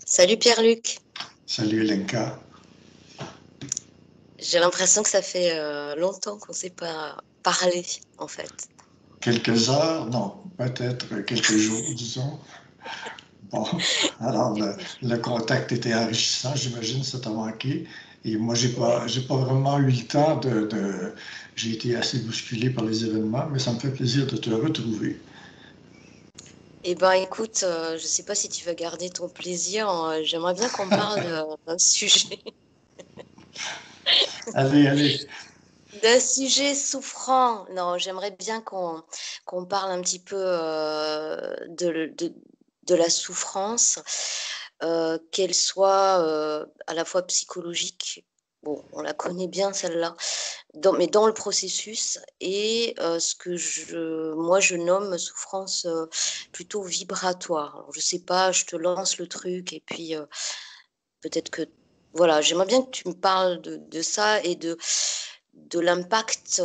Salut Pierre-Luc. Salut Lenka. J'ai l'impression que ça fait longtemps qu'on ne s'est pas parlé, en fait. Quelques heures, non, peut-être quelques jours, disons. Bon, alors le contact était enrichissant, j'imagine, ça t'a manqué. Et moi, Ouais. j'ai pas vraiment eu le temps j'ai été assez bousculé par les événements, mais ça me fait plaisir de te retrouver. Eh ben, écoute, je ne sais pas si tu vas garder ton plaisir. J'aimerais bien qu'on parle d'un sujet, Allez, allez. d'un sujet souffrant. Non, j'aimerais bien qu'on parle un petit peu de la souffrance, qu'elle soit à la fois psychologique. Bon, on la connaît bien celle-là, mais dans le processus et ce que moi je nomme souffrance plutôt vibratoire. Alors, je sais pas, je te lance le truc et puis peut-être que voilà, j'aimerais bien que tu me parles de ça et de l'impact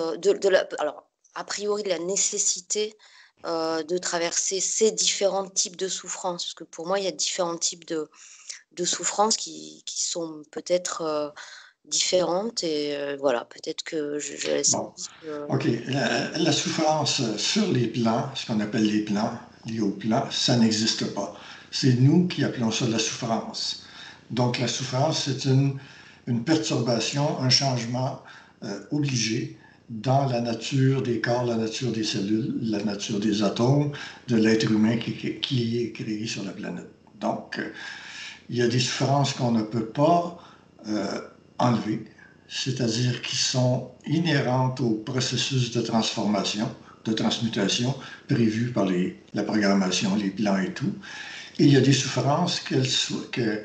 alors a priori de la nécessité de traverser ces différents types de souffrances, parce que pour moi il y a différents types de souffrances qui sont peut-être différentes et voilà, peut-être que je laisse. Bon, OK. La souffrance sur les plans, ce qu'on appelle les plans, liés au plan, ça n'existe pas. C'est nous qui appelons ça la souffrance. Donc, la souffrance, c'est une perturbation, un changement obligé dans la nature des corps, la nature des cellules, la nature des atomes, de l'être humain qui est créé sur la planète. Donc, il y a des souffrances qu'on ne peut pas euh, enlever, c'est-à-dire qui sont inhérentes au processus de transformation, de transmutation prévu par la programmation, les plans et tout. Et il y a des souffrances que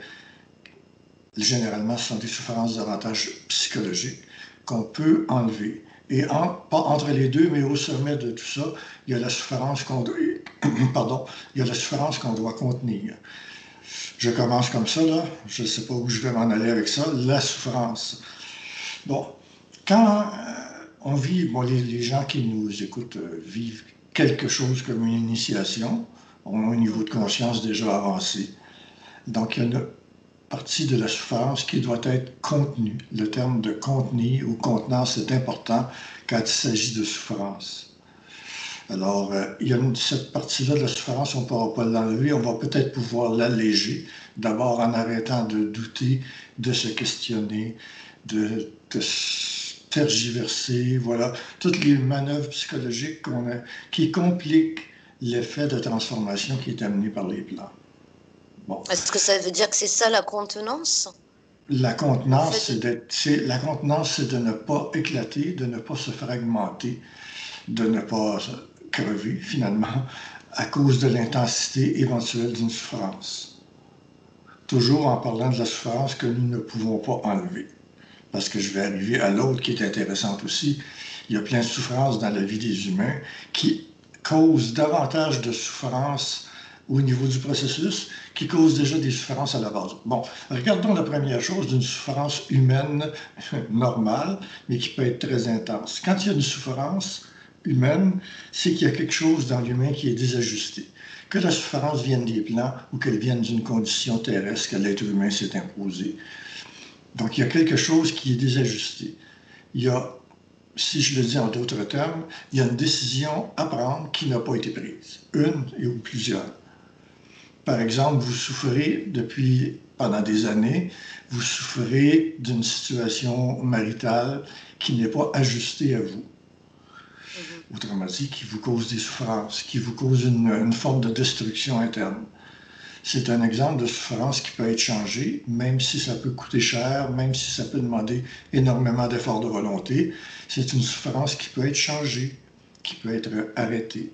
généralement ce sont des souffrances davantage psychologiques qu'on peut enlever. Et pas entre les deux, mais au sommet de tout ça, il y a la souffrance qu'on doit, pardon, il y a la souffrance qu'on doit contenir. Je commence comme ça, là. Je ne sais pas où je vais m'en aller avec ça. La souffrance. Bon, quand on vit, bon, les gens qui nous écoutent vivent quelque chose comme une initiation, ont un niveau de Mhm. conscience déjà avancé. Donc, il y a une partie de la souffrance qui doit être contenue. Le terme de contenir ou contenance est important quand il s'agit de souffrance. Alors, il y a cette partie-là de la souffrance, on ne pourra pas l'enlever, on va peut-être pouvoir l'alléger, d'abord en arrêtant de douter, de se questionner, de tergiverser, voilà, toutes les manœuvres psychologiques qui compliquent l'effet de transformation qui est amené par les plans. Bon, Est-ce que ça veut dire que c'est ça la contenance? la Le contenance, fait de... la contenance, c'est de ne pas éclater, de ne pas se fragmenter, de ne pas crever finalement à cause de l'intensité éventuelle d'une souffrance. Toujours en parlant de la souffrance que nous ne pouvons pas enlever. Parce que je vais arriver à l'autre qui est intéressante aussi. Il y a plein de souffrances dans la vie des humains qui causent davantage de souffrance au niveau du processus, qui causent déjà des souffrances à la base. Bon, regardons la première chose d'une souffrance humaine normale, mais qui peut être très intense. Quand il y a une souffrance humaine, c'est qu'il y a quelque chose dans l'humain qui est désajusté. Que la souffrance vienne des plans ou qu'elle vienne d'une condition terrestre que l'être humain s'est imposée. Donc, il y a quelque chose qui est désajusté. Il y a, si je le dis en d'autres termes, il y a une décision à prendre qui n'a pas été prise, une et ou plusieurs. Par exemple, vous souffrez pendant des années, vous souffrez d'une situation maritale qui n'est pas ajustée à vous. Mhm. Autrement dit, qui vous cause des souffrances, qui vous cause une forme de destruction interne. C'est un exemple de souffrance qui peut être changé, même si ça peut coûter cher, même si ça peut demander énormément d'efforts de volonté. C'est une souffrance qui peut être changée, qui peut être arrêtée.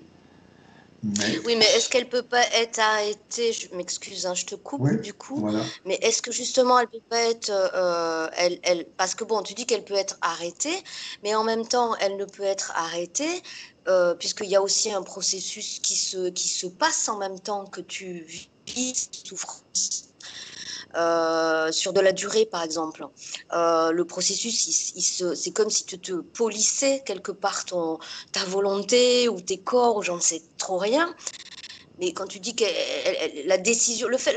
Mais Oui, mais est-ce qu'elle peut pas être arrêtée? Je m'excuse, hein, je te coupe oui, du coup, voilà. mais est-ce que justement elle peut pas être, parce que bon, tu dis qu'elle peut être arrêtée, mais en même temps, elle ne peut être arrêtée puisqu'il y a aussi un processus qui se passe en même temps que tu vis cette souffrance. Sur de la durée, par exemple. Le processus, c'est comme si tu te polissais quelque part ta volonté ou tes corps, ou j'en sais trop rien. Mais quand tu dis que la décision, le fait,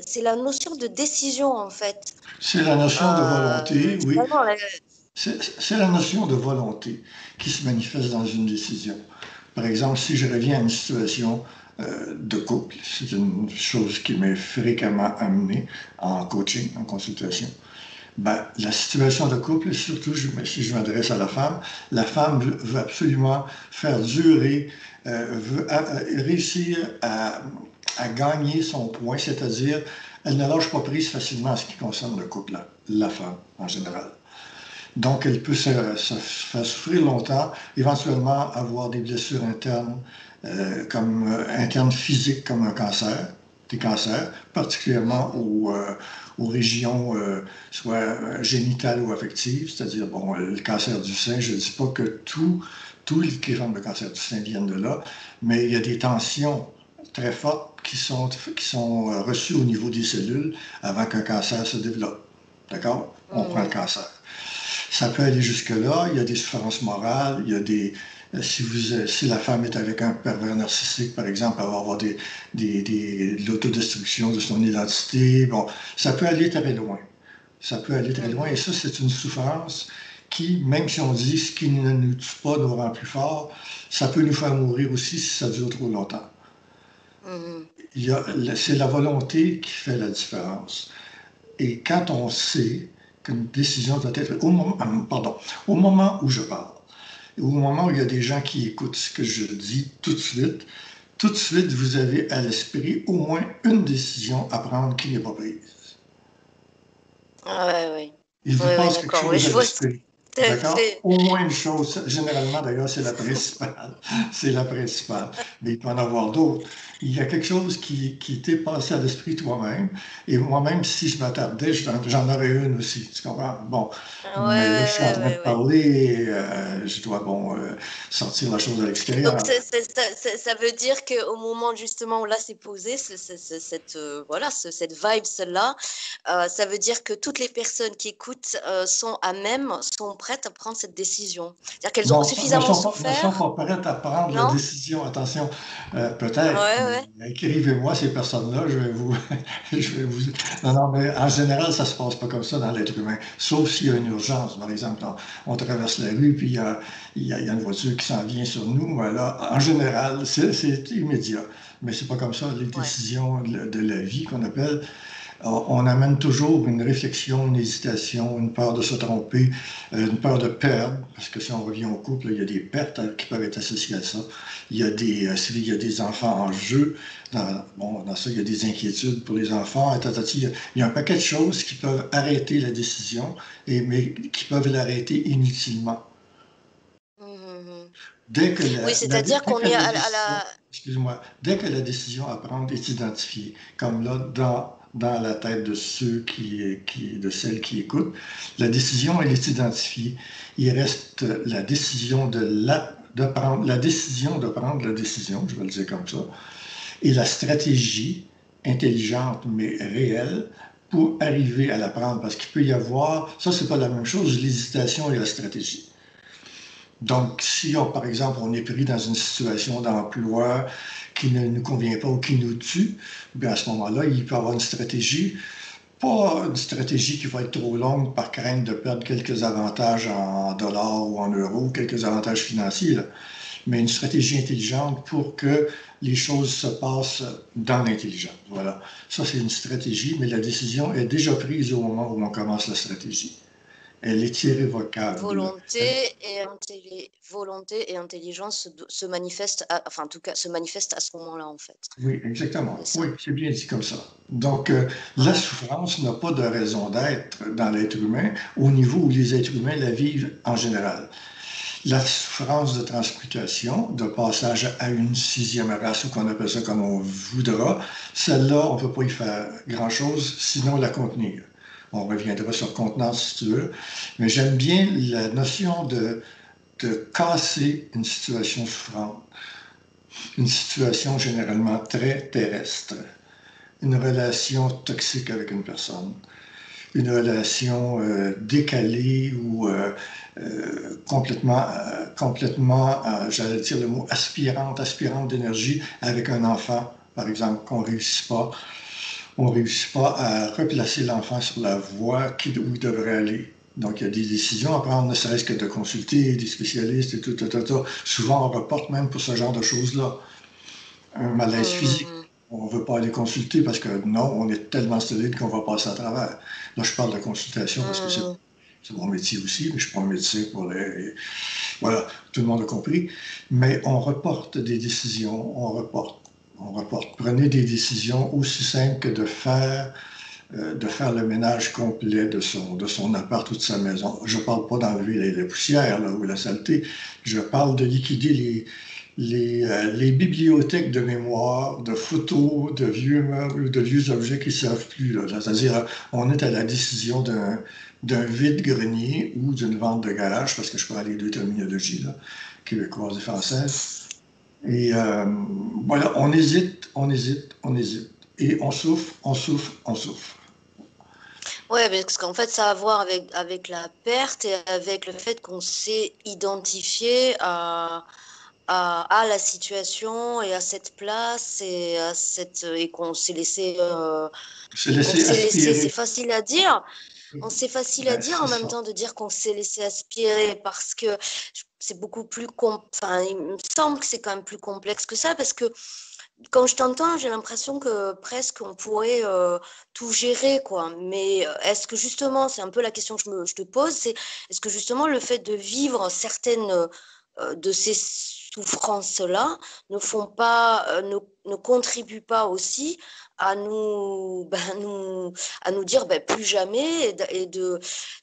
c'est la notion de décision en fait. C'est la notion de volonté, oui. Finalement, C'est la notion de volonté qui se manifeste dans une décision. Par exemple, si je reviens à une situation de couple, c'est une chose qui m'est fréquemment amenée en coaching, en consultation. Ben, la situation de couple, surtout si je m'adresse à la femme veut absolument faire durer, veut réussir à gagner son point, c'est-à-dire elle ne lâche pas prise facilement en ce qui concerne le couple, la femme en général. Donc, elle peut se faire souffrir longtemps, éventuellement avoir des blessures internes, internes physiques comme un cancer, des cancers, particulièrement aux régions soit génitales ou affectives, c'est-à-dire, bon, le cancer du sein, je ne dis pas que tous les formes de cancer du sein viennent de là, mais il y a des tensions très fortes qui sont reçues au niveau des cellules avant qu'un cancer se développe. D'accord? On prend le cancer. Ça peut aller jusque-là. Il y a des souffrances morales. Il y a des. Si la femme est avec un pervers narcissique, par exemple, elle va avoir de l'autodestruction de son identité. Bon, ça peut aller très loin. Ça peut aller très loin. Et ça, c'est une souffrance qui, même si on dit ce qui ne nous tue pas nous rend plus forts, ça peut nous faire mourir aussi si ça dure trop longtemps. C'est la volonté qui fait la différence. Et quand on sait qu'une décision doit être au moment où je parle, au moment où il y a des gens qui écoutent ce que je dis tout de suite, vous avez à l'esprit au moins une décision à prendre qui n'est pas prise. Ah ouais. Il vous passe quelque chose à l'esprit. D'accord? Fait. Au moins une chose. Généralement, d'ailleurs, c'est la principale. C'est la principale. Mais il peut en avoir d'autres. Il y a quelque chose qui t'est passé à l'esprit toi-même. Et moi-même, si je m'attardais, j'en aurais une aussi. Tu comprends? Bon. Mais là, je suis en train de parler. Je dois, sortir la chose à l'extérieur. Donc, ça veut dire qu'au moment justement où là c'est posé, cette vibe-là, ça veut dire que toutes les personnes qui écoutent sont prêtes à prendre cette décision. C'est-à-dire qu'elles ont suffisamment souffert. Ne sont pas prêtes à prendre la décision. Attention, peut-être. Ouais. Écrivez-moi ces personnes-là, je vais vous. Non, mais en général, ça se passe pas comme ça dans l'être humain. Sauf s'il y a une urgence. Par exemple, on traverse la rue, puis il y a une voiture qui s'en vient sur nous. Là, en général, c'est immédiat. Mais c'est pas comme ça. Les décisions de la vie qu'on appelle. On amène toujours une réflexion, une hésitation, une peur de se tromper, une peur de perdre, parce que si on revient au couple, il y a des pertes qui peuvent être associées à ça. Il y a des enfants en jeu. Dans ça, il y a des inquiétudes pour les enfants. Il y a un paquet de choses qui peuvent arrêter la décision, mais qui peuvent l'arrêter inutilement. Dès que c'est-à-dire qu'on est à la... Excuse-moi. Dès que la décision à prendre est identifiée, comme là, dans la tête de de celles qui écoutent, la décision, elle est identifiée. Il reste la décision de prendre la décision, je vais le dire comme ça, et la stratégie intelligente mais réelle pour arriver à la prendre. Parce qu'il peut y avoir, ça c'est pas la même chose, l'hésitation et la stratégie. Donc, si, par exemple, on est pris dans une situation d'emploi qui ne nous convient pas ou qui nous tue, bien à ce moment-là, il peut y avoir une stratégie, pas une stratégie qui va être trop longue par crainte de perdre quelques avantages en dollars ou en euros, quelques avantages financiers, là, mais une stratégie intelligente pour que les choses se passent dans l'intelligence. Voilà. Ça, c'est une stratégie, mais la décision est déjà prise au moment où on commence la stratégie. Elle est irrévocable. Volonté et intelligence se manifestent, se manifestent à ce moment-là, en fait. Oui, exactement. Oui, c'est bien dit comme ça. Donc, la souffrance n'a pas de raison d'être dans l'être humain au niveau où les êtres humains la vivent en général. La souffrance de transmutation, de passage à une sixième race, ou qu'on appelle ça comme on voudra, celle-là, on ne peut pas y faire grand-chose, sinon la contenir. On reviendra sur contenance si tu veux. Mais j'aime bien la notion de casser une situation souffrante, une situation généralement très terrestre, une relation toxique avec une personne, une relation décalée ou complètement, j'allais dire le mot aspirante d'énergie avec un enfant, par exemple, on réussit pas à replacer l'enfant sur la voie où il devrait aller. Donc, il y a des décisions à prendre, ne serait-ce que de consulter des spécialistes et tout, tout, tout, tout. Souvent, on reporte même pour ce genre de choses-là. Un malaise physique. Mhm. On ne veut pas aller consulter parce que non, on est tellement solide qu'on va passer à travers. Là, je parle de consultation parce que Mhm. c'est mon métier aussi, mais je ne suis pas médecin pour les. Voilà, tout le monde a compris. Mais on reporte des décisions, on reporte. On reporte. Prenez des décisions aussi simples que de faire le ménage complet de son appart ou de sa maison. Je ne parle pas d'enlever la poussière là, ou la saleté. Je parle de liquider les bibliothèques de mémoire, de photos, de vieux meubles, de vieux objets qui ne servent plus. C'est-à-dire, on est à la décision d'un vide-grenier ou d'une vente de garage, parce que je parle les deux terminologies, là, québécoise et française. Et voilà, on hésite, on hésite, on hésite. Et on souffre, on souffre, on souffre. Ouais, parce qu'en fait, ça a à voir avec la perte et avec le fait qu'on s'est identifié à la situation et à cette place et Se qu'on laisser s'est laissé, c'est aspirer. facile à dire. C'est facile à Ben, dire c'est en même ça. temps de dire qu'on s'est laissé aspirer parce que c'est beaucoup plus enfin, il me semble que c'est quand même plus complexe que ça parce que quand je t'entends, j'ai l'impression que presque on pourrait tout gérer, quoi. Mais est-ce que justement, c'est un peu la question que je te pose, c'est est-ce que justement le fait de vivre certaines de ces souffrances-là ne contribuent pas aussi à à nous dire plus jamais tu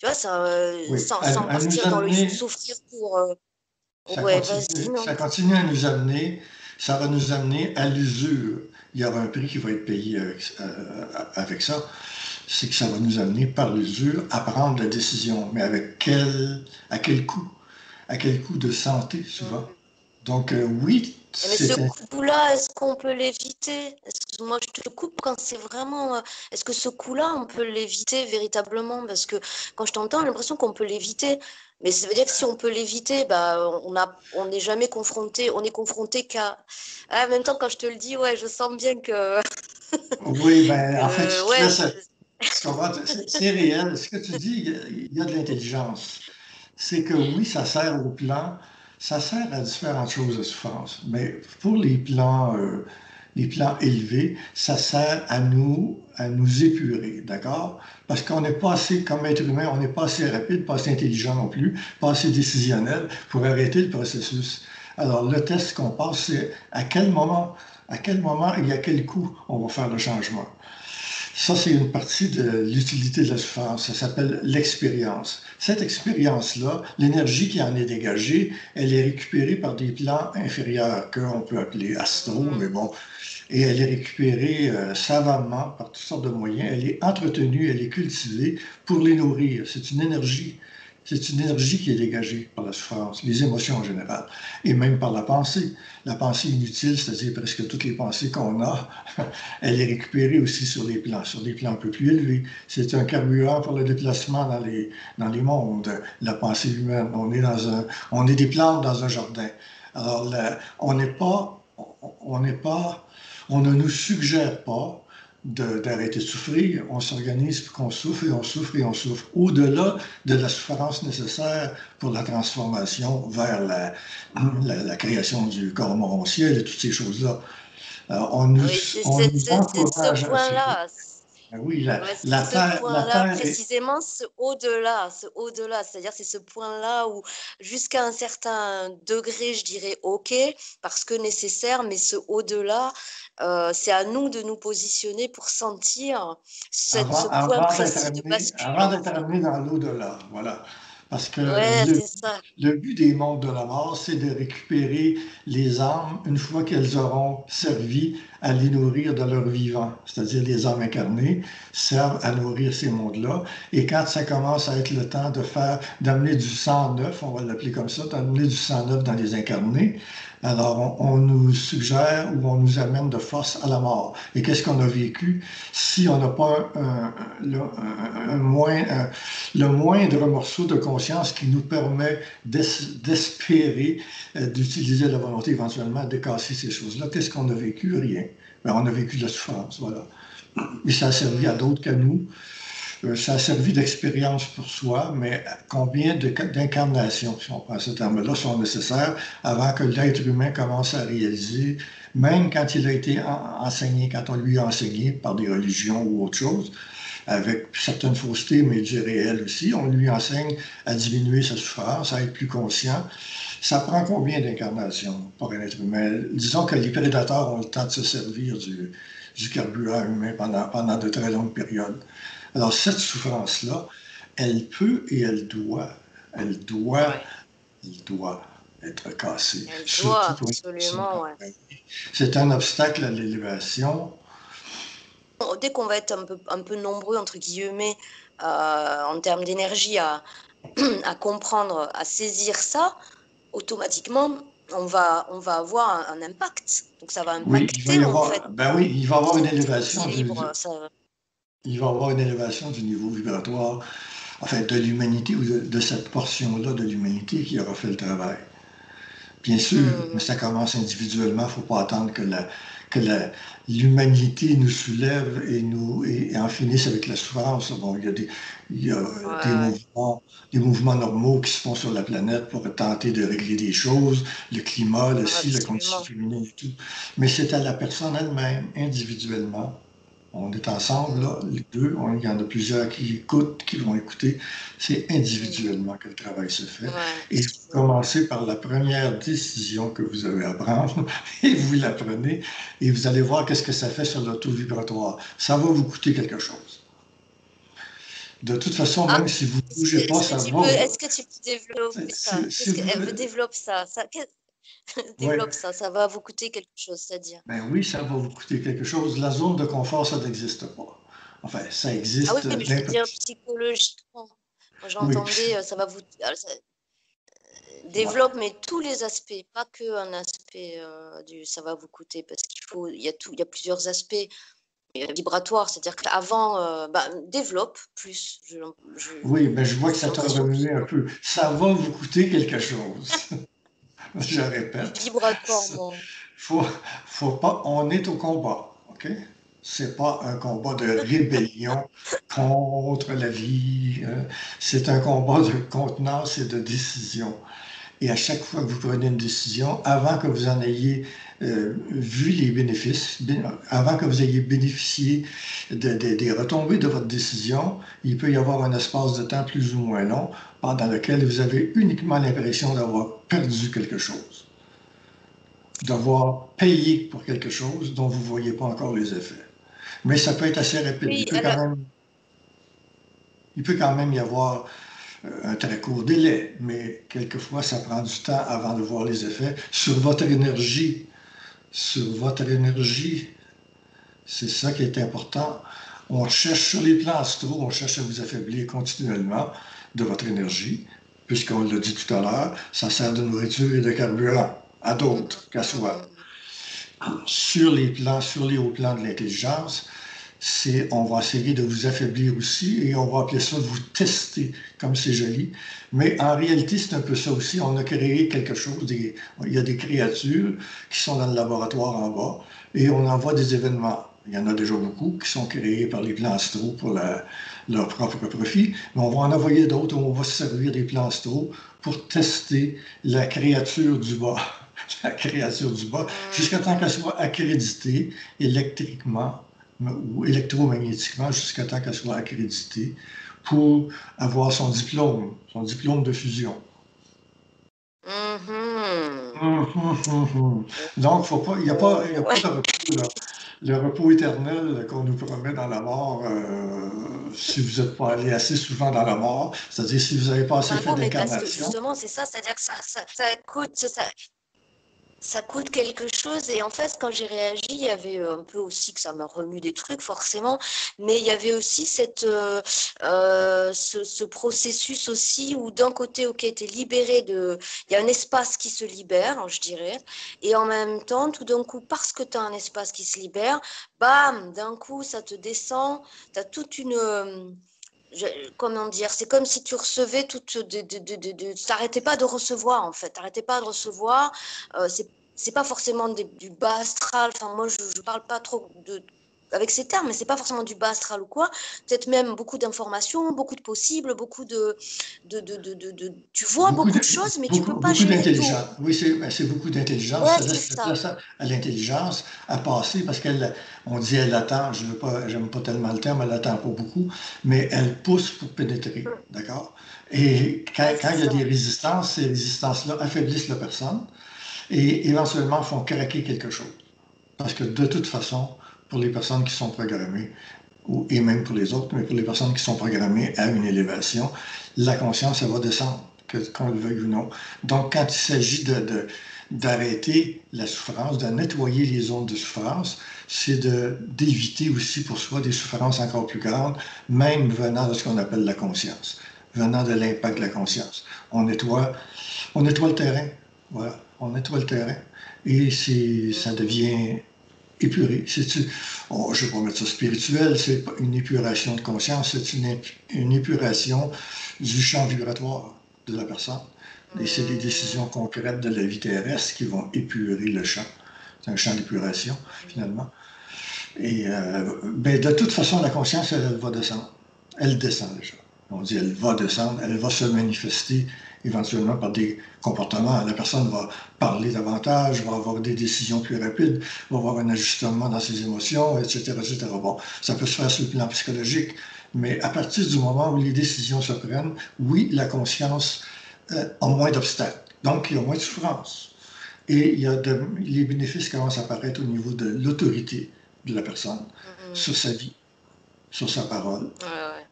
vois, Oui, sans à nous partir dans le il faut amener, souffrir pour. Ouais, vas-y, non. ça continue à nous amener, ça va nous amener à l'usure. Il y aura un prix qui va être payé avec ça. C'est que ça va nous amener par l'usure à prendre la décision. Mais à quel coût? À quel coût de santé, souvent? Mm. Donc, oui, Mais ce c'est un. coup-là, est-ce qu'on peut l'éviter? Moi, je te coupe quand c'est vraiment. Est-ce que ce coup-là, on peut l'éviter véritablement? Parce que quand je t'entends, j'ai l'impression qu'on peut l'éviter. Mais ça veut dire que si on peut l'éviter, on n'est jamais confronté. On est confronté qu'à. Ah, en même temps, quand je te le dis, ouais, je sens bien que. Oui, ben, en fait, que ouais. tu comprends, c'est réel. Ce que tu dis, il y a de l'intelligence. C'est que oui, ça sert à différentes choses de souffrance, mais pour les plans élevés, ça sert à nous épurer, d'accord? Parce qu'on n'est pas assez, comme être humain, on n'est pas assez rapide, pas assez intelligent non plus, pas assez décisionnel pour arrêter le processus. Alors, le test qu'on passe, c'est à quel moment et à quel coût on va faire le changement. Ça, c'est une partie de l'utilité de la souffrance. Ça s'appelle l'expérience. Cette expérience-là, l'énergie qui en est dégagée, elle est récupérée par des plans inférieurs qu'on peut appeler astro, mais bon, et elle est récupérée savamment par toutes sortes de moyens. Elle est entretenue, elle est cultivée pour les nourrir. C'est une énergie qui est dégagée par la souffrance, les émotions en général, et même par la pensée. La pensée inutile, c'est-à-dire presque toutes les pensées qu'on a, elle est récupérée aussi sur des plans un peu plus élevés. C'est un carburant pour le déplacement dans les mondes, la pensée humaine. On est des plantes dans un jardin. Alors, on n'est pas, on ne nous suggère pas d'arrêter de souffrir. On s'organise pour qu'on souffre et on souffre et on souffre. Au-delà de la souffrance nécessaire pour la transformation vers la création du corps morontiel et toutes ces choses-là. Oui, On nous c'est ce encourage à souffrir. point-là. Ben oui, Ouais, c'est ce la point-là, terre est. précisément ce au-delà, c'est-à-dire c'est ce point-là où jusqu'à un certain degré, je dirais OK, parce que nécessaire, mais ce au-delà, c'est à nous de nous positionner pour sentir ce point précis de bascule, Avant en d'être fait. amené dans l'au-delà. Voilà. Parce que Ouais, c'est ça. le but des mondes de la mort, c'est de récupérer les âmes une fois qu'elles auront servi à les nourrir de leur vivant. C'est-à-dire les âmes incarnées servent à nourrir ces mondes-là. Et quand ça commence à être le temps de faire, d'amener du sang neuf, on va l'appeler comme ça, d'amener du sang neuf dans les incarnés, alors on nous suggère ou on nous amène de force à la mort. Et qu'est-ce qu'on a vécu si on n'a pas le moindre morceau de conscience qui nous permet d'espérer d'utiliser la volonté éventuellement de casser ces choses-là? Qu'est-ce qu'on a vécu? Rien. Ben, on a vécu de la souffrance, voilà. Et ça a servi à Hmm. d'autres qu'à nous. Ça a servi d'expérience pour soi, mais combien d'incarnations, si on prend ce terme-là, sont nécessaires avant que l'être humain commence à réaliser, même quand il a été enseigné, quand on lui a enseigné par des religions ou autre chose, avec certaines faussetés, mais du réel aussi, on lui enseigne à diminuer sa souffrance, à être plus conscient. Ça prend combien d'incarnations pour un être humain? Disons que les prédateurs ont le temps de se servir du carburant humain pendant de très longues périodes. Alors, cette souffrance-là, elle peut et elle doit, Ouais. elle doit être cassée, Elle doit, surtout pour une personne absolument, comme ouais. moi. C'est un obstacle à l'élévation. Dès qu'on va être un peu nombreux, entre guillemets, en termes d'énergie, à comprendre, à saisir ça, automatiquement, on va avoir un impact. Donc ça va Oui, il va impacter, y en fait, avoir, ben oui, il va y avoir une cet élévation équilibre. Ça... il va y avoir une élévation du niveau vibratoire, enfin, de l'humanité ou de cette portion-là de l'humanité qui aura fait le travail. Bien sûr, mais Mhm. ça commence individuellement. Il ne faut pas attendre que l'humanité nous soulève et en finisse avec la souffrance. Bon, il y a Ouais, ouais, des mouvements normaux qui se font sur la planète pour tenter de régler des choses, le climat, le ci, la condition absolument. féminine et tout. Mais c'est à la personne elle-même, individuellement. On est ensemble, Mhm. là, les deux. Il y en a plusieurs qui écoutent, qui vont écouter. C'est Mhm. individuellement que le travail se fait. Ouais, Et vous commencez par la première décision que vous avez à prendre et vous la prenez et vous allez voir qu'est-ce que ça fait sur le taux vibratoire. Ça va vous coûter quelque chose. De toute façon, ah, même si vous ne bougez pas, ça va. est-ce que tu peux développer ça? Si vous, Développe ça. ouais, Développe ça. Ça va vous coûter quelque chose, c'est-à-dire. ben oui, ça va vous coûter quelque chose. La zone de confort, ça n'existe pas. Enfin, ça Ah oui, existe mais je veux dire psychologiquement. Moi, Oui, j'entendais, ça va vous ouais. développe, mais tous les aspects, pas que un aspect ça va vous coûter, parce il y a plusieurs aspects vibratoires, c'est-à-dire qu'avant, développe plus. Oui, mais je vois que J'ai ça t'a l'impression remué un peu. Ça va vous coûter quelque chose. Je répète. vibratoirement. Faut, faut pas, on est au combat, OK? C'est pas un combat de rébellion contre la vie. C'est un combat de contenance et de décision. Et à chaque fois que vous prenez une décision, avant que vous en ayez vu les bénéfices, avant que vous ayez bénéficié des retombées de votre décision, il peut y avoir un espace de temps plus ou moins long pendant lequel vous avez uniquement l'impression d'avoir perdu quelque chose, d'avoir payé pour quelque chose dont vous ne voyez pas encore les effets. Mais ça peut être assez rapide. Oui, alors, Il peut quand même y avoir un très court délai, mais quelquefois, ça prend du temps avant de voir les effets sur votre énergie. Sur votre énergie, c'est ça qui est important. On cherche sur les plans astraux, on cherche à vous affaiblir continuellement de votre énergie, puisqu'on l'a dit tout à l'heure, ça sert de nourriture et de carburant à d'autres qu'à soi. Sur les hauts plans de l'intelligence, on va essayer de vous affaiblir aussi et on va appeler ça vous tester, comme c'est joli. Mais en réalité, c'est un peu ça aussi. On a créé quelque chose. Il y a des créatures qui sont dans le laboratoire en bas et on envoie des événements. Il y en a déjà beaucoup qui sont créés par les plans astraux pour leur propre profit, mais on va en envoyer d'autres où on va se servir des plans astraux pour tester la créature du bas. La créature du bas, jusqu'à temps qu'elle soit accréditée électriquement ou électromagnétiquement jusqu'à temps qu'elle soit accréditée pour avoir son diplôme de fusion. Donc, il n'y a pas, y a pas Ouais. de repos, là. Le repos éternel qu'on nous promet dans la mort, si vous n'êtes pas allé assez souvent dans la mort, c'est-à-dire si vous n'avez pas assez Bah fait non, mais parce que d'incarnation. justement, c'est ça, c'est-à-dire que ça coûte, ça coûte quelque chose. Et en fait, quand j'ai réagi, il y avait un peu aussi que ça m'a remu des trucs, forcément, mais il y avait aussi ce processus aussi où d'un côté, ok, t'es libéré il y a un espace qui se libère, je dirais, et en même temps, tout d'un coup, parce que tu as un espace qui se libère, bam, d'un coup, ça te descend, tu as toute une... comment dire, c'est comme si tu recevais t'arrêtais pas de recevoir en fait, t'arrêtais pas de recevoir. C'est pas forcément du bas astral. Enfin, moi, je parle pas trop avec ces termes, mais c'est pas forcément du bas astral ou quoi. Peut-être même beaucoup d'informations, beaucoup de possibles, tu vois Beaucoup beaucoup de- de choses, mais tu beaucoup, peux pas beaucoup gérer tout. d'intelligence. Oui, c'est beaucoup d'intelligence. Ouais, Ça c'est laisse la ça. place à l'intelligence à passer parce on dit elle attend, je veux pas, j'aime pas tellement le terme, elle attend pas beaucoup, mais elle pousse pour pénétrer, d'accord? Et Ouais, quand c'est il y a ça. des résistances, ces résistances-là affaiblissent la personne et éventuellement font craquer quelque chose. Parce que de toute façon, pour les personnes qui sont programmées, et même pour les autres, mais pour les personnes qui sont programmées à une élévation, la conscience, elle va descendre, qu'on le veuille ou non. Donc, quand il s'agit d'arrêter la souffrance, de nettoyer les zones de souffrance, c'est d'éviter aussi pour soi des souffrances encore plus grandes, même venant de ce qu'on appelle la conscience, venant de l'impact de la conscience. On nettoie le terrain, voilà, on nettoie le terrain, et ça devient épuré. Je ne vais pas mettre ça spirituel, c'est pas une épuration de conscience, c'est une épuration du champ vibratoire de la personne. Et c'est des décisions concrètes de la vie terrestre qui vont épurer le champ. C'est un champ d'épuration, finalement. Et ben, de toute façon, la conscience, elle va descendre. Elle descend déjà. On dit elle va descendre, elle va se manifester éventuellement par des comportements. La personne va parler davantage, va avoir des décisions plus rapides, va avoir un ajustement dans ses émotions, etc., etc. Bon, ça peut se faire sur le plan psychologique, mais à partir du moment où les décisions se prennent, oui, la conscience a moins d'obstacles. Donc, il y a moins de souffrance. Et les bénéfices commencent à apparaître au niveau de l'autorité de la personne sur sa vie, sur sa parole Ouais, ouais.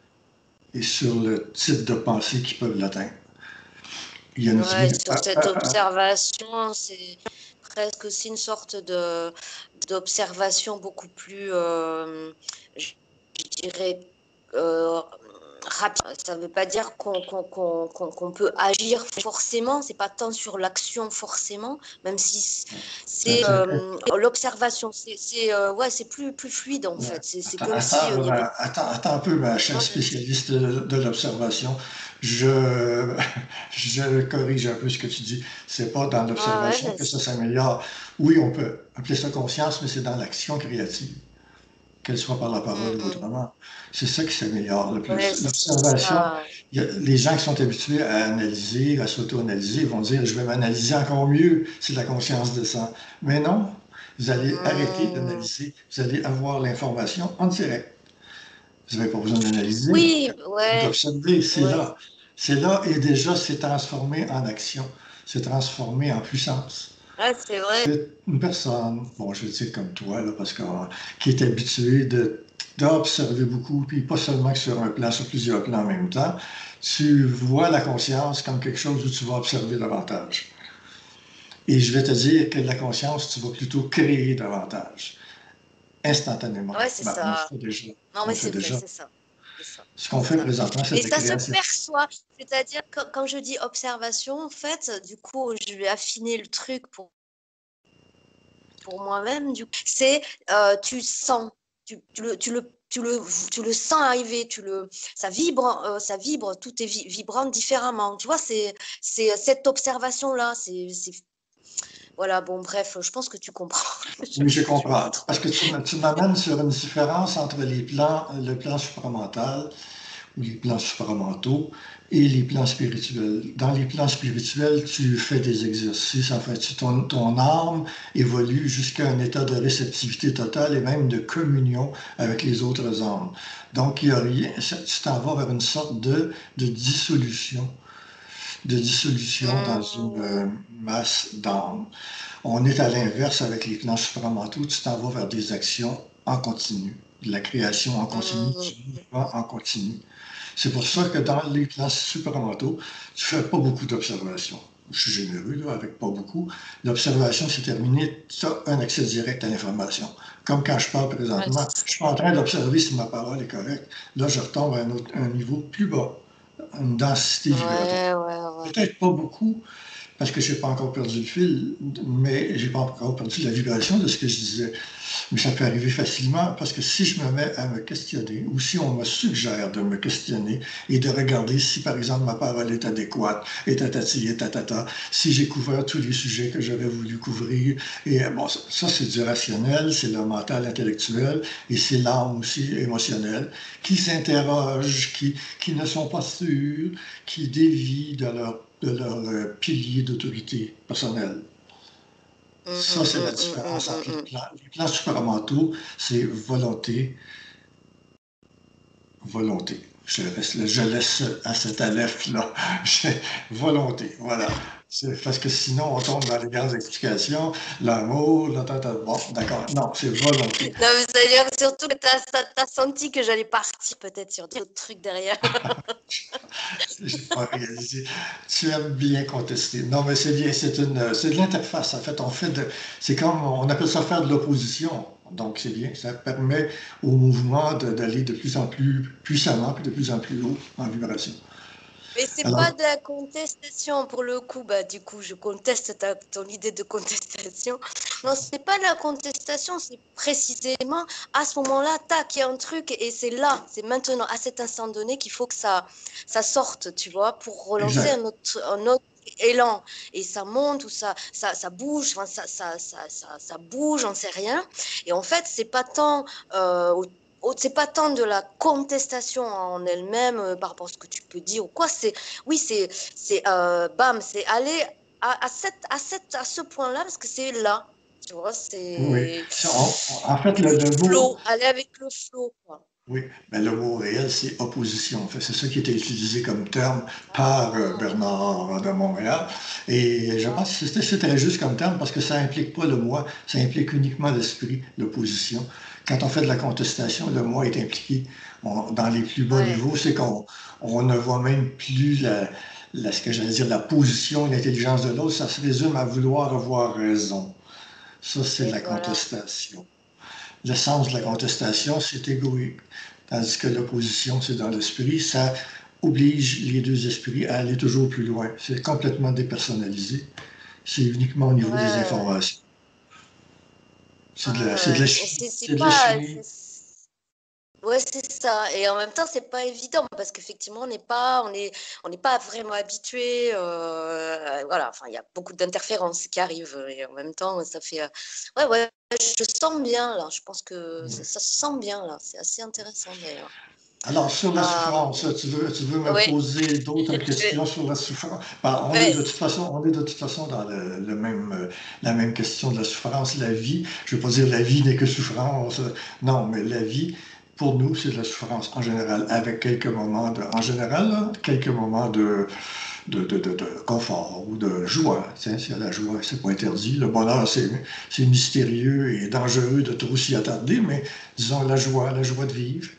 et sur le type de pensée qui peuvent l'atteindre. Il y a une Ouais, diminution. sur cette observation, c'est presque aussi une sorte d'observation beaucoup plus, je dirais, euh, rapide. Ça ne veut pas dire qu'on peut agir forcément, c'est pas tant sur l'action forcément, même si c'est l'observation, ouais, c'est plus fluide en fait. C'est comme si il y avait. Attends un peu, ma chère Ouais, vas-y. spécialiste de l'observation. Je, je corrige un peu ce que tu dis. C'est pas dans Ouais, l'observation que ça vas-y. s'améliore. Oui, on peut appeler ça conscience, mais c'est dans l'action créative, qu'elle soit par la parole ou autrement. C'est ça qui s'améliore le Ouais, plus. c'est L'observation, ça. les gens qui sont habitués à analyser, à s'auto-analyser, vont dire, je vais m'analyser encore mieux si la conscience descend. Mais non, vous allez arrêter Hmm. d'analyser, vous allez avoir l'information en direct. Vous n'avez pas besoin d'analyser, Oui, vous ouais, observez, c'est ouais. là. C'est là et déjà c'est transformé en action, c'est transformé en puissance. Ouais, c'est vrai. Une personne, bon, je vais dire comme toi, là, parce que, qui est habituée d'observer beaucoup, puis pas seulement que sur un plan, sur plusieurs plans en même temps, tu vois la conscience comme quelque chose où tu vas observer davantage. Et je vais te dire que la conscience, tu vas plutôt créer davantage, instantanément. Ouais, c'est Ben, on le ça. fait déjà. Non, On le mais fait c'est vrai, déjà. c'est ça. C'est ça. Ce qu'on C'est fait ça. présentement, c'est Mais de la ça se création. perçoit. C'est-à-dire que quand je dis observation, en fait, du coup, je vais affiner le truc pour moi-même. C'est tu sens, tu le sens arriver, ça vibre, tout est vibrant différemment. Tu vois, c'est cette observation-là. Voilà, bon, bref, je pense que tu comprends. Oui, je Je vais pas comprends. trop. Parce que tu m'amènes sur une différence entre le plan supramental ou les plans supramentaux et les plans spirituels. Dans les plans spirituels, tu fais des exercices, en fait, ton âme évolue jusqu'à un état de réceptivité totale et même de communion avec les autres âmes. Donc, il y a rien, tu t'en vas vers une sorte de dissolution de dissolution dans une masse d'âme. On est à l'inverse avec les plans supramentaux, tu t'en vas vers des actions en continu, de la création en continu, du mouvement en continu. C'est pour ça que dans les plans supramentaux, tu fais pas beaucoup d'observations. Je suis généreux, là, avec pas beaucoup. L'observation, c'est terminé. Tu as un accès direct à l'information. Comme quand je parle Ouais, présentement, c'est je ça. suis pas en train d'observer si ma parole est correcte. Là, je retombe à un niveau plus bas, une densité vibratoire. Ouais, ouais, ouais. Peut-être pas beaucoup, parce que je n'ai pas encore perdu le fil, mais j'ai pas encore perdu la vibration de ce que je disais. Mais ça peut arriver facilement parce que si je me mets à me questionner ou si on me suggère de me questionner et de regarder si, par exemple, ma parole est adéquate, et tatati, et tatata, si j'ai couvert tous les sujets que j'avais voulu couvrir, et bon, ça c'est du rationnel, c'est le mental intellectuel et c'est l'âme aussi émotionnelle qui s'interrogent, qui ne sont pas sûrs, qui dévient de leur pilier d'autorité personnelle. Ça, c'est la différence entre les Mhm. plans. Les plans supramentaux, c'est volonté, volonté. Je laisse à cet aleph-là. Volonté, voilà. Parce que sinon, on tombe dans les grandes explications. L'amour, bon, d'accord. Non, c'est volonté. Non, mais c'est-à-dire surtout que tu as senti que j'allais partir peut-être sur d'autres trucs derrière. J'ai pas réalisé. Tu aimes bien contester. Non, mais c'est bien, c'est de l'interface. En fait, c'est comme, on appelle ça faire de l'opposition. Donc, c'est bien. Ça permet au mouvement d'aller de plus en plus puissamment, puis de plus en plus haut en vibration. Mais c'est pas Alors, de la contestation pour le coup. Bah, du coup, je conteste ton idée de contestation. Non, c'est pas de la contestation, c'est précisément à ce moment-là, tac, il y a un truc et c'est là, c'est maintenant, à cet instant donné qu'il faut que ça sorte, tu vois, pour relancer exact. un autre élan. Et ça monte ou ça bouge, enfin, ça bouge, j'en sais rien. Et en fait, c'est pas tant c'est pas tant de la contestation en elle-même par rapport à ce que tu peux dire ou quoi. Oui, bam, c'est aller à ce point-là parce que c'est là, tu vois, Oui. c'est En fait, le mot, flow, aller avec le flow, quoi. oui, ben, le mot réel, c'est opposition. En fait, c'est ça qui était utilisé comme terme par Ah, Bernard de Montréal. Et je pense que c'est très juste comme terme parce que ça implique pas le moi, ça implique uniquement l'esprit, l'opposition. Quand on fait de la contestation, le moi est impliqué. Dans les plus bas ouais, niveaux, c'est qu'on ne voit même plus ce que j'allais dire, la position, l'intelligence de l'autre. Ça se résume à vouloir avoir raison. Ça, c'est de et la voilà. contestation. L'essence de la Et contestation, c'est égoïque. Tandis que l'opposition, c'est dans l'esprit. Ça oblige les deux esprits à aller toujours plus loin. C'est complètement dépersonnalisé. C'est uniquement au niveau des ouais, informations. ouais. C'est C'est de la pas, chimie. ouais, c'est ça. Et en même temps, c'est pas évident parce qu'effectivement, on n'est pas vraiment habitué. Voilà. Enfin, il y a beaucoup d'interférences qui arrivent et en même temps, ça fait. Ouais, ouais. Je sens bien là. Je pense que ça se sent bien là. C'est assez intéressant d'ailleurs. Alors, sur la souffrance, Euh, tu veux me oui. poser d'autres Je- questions sur la souffrance? Ben, mais on est de toute façon dans la même question de la souffrance. La vie, je ne veux pas dire la vie n'est que souffrance. Non, mais la vie, pour nous, c'est de la souffrance en général, avec quelques moments en général, là, quelques moments de confort ou de joie. Tiens, s'il y a la joie, c'est pas interdit. Le bonheur, c'est mystérieux et dangereux de trop s'y attarder, mais disons la joie de vivre.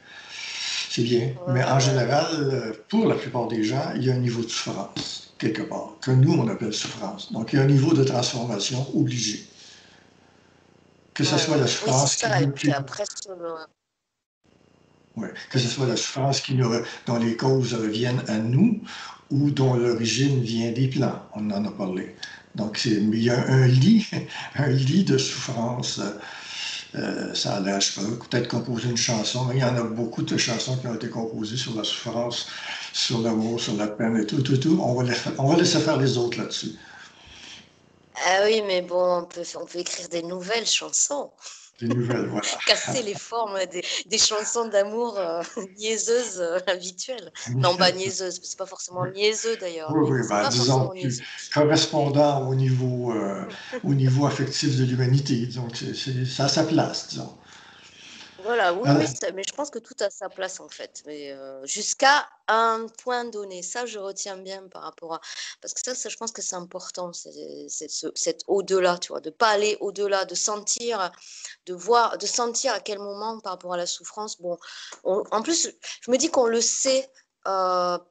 C'est bien. ouais, Mais en ouais. général, pour la plupart des gens, il y a un niveau de souffrance, quelque part, que nous, on appelle souffrance. Donc, il y a un niveau de transformation obligé. Que ce Ouais, soit la ouais. Oui, c'est souffrance ça. Et puis après, ouais, que ce soit la vas-y. souffrance dont les causes viennent à nous ou dont l'origine vient des plans. On en a parlé. Donc, mais il y a un lit, un lit de souffrance. Ça a l'air, je peux peut-être composer une chanson, mais il y en a beaucoup de chansons qui ont été composées sur la souffrance, sur l'amour, sur la peine et tout, tout, tout. On va laisser faire les autres là-dessus. Ah oui, mais bon, on peut écrire des nouvelles chansons. Des nouvelles, voilà. Casser les formes des chansons d'amour niaiseuses habituelles. Non, pas niaiseuses, c'est pas forcément niaiseux d'ailleurs, Oui, mais oui, c'est ben, pas disons forcément plus niaiseux. correspondant au niveau affectif de l'humanité. Donc, ça a sa place, disons. Voilà, oui, oui, Alors, mais je pense que tout a sa place en fait, mais jusqu'à un point donné. Ça, je retiens bien par rapport à... Parce que ça je pense que c'est important, cet au-delà, tu vois, de pas aller au-delà, de sentir, de voir, de sentir à quel moment par rapport à la souffrance. Bon, en plus, je me dis qu'on le sait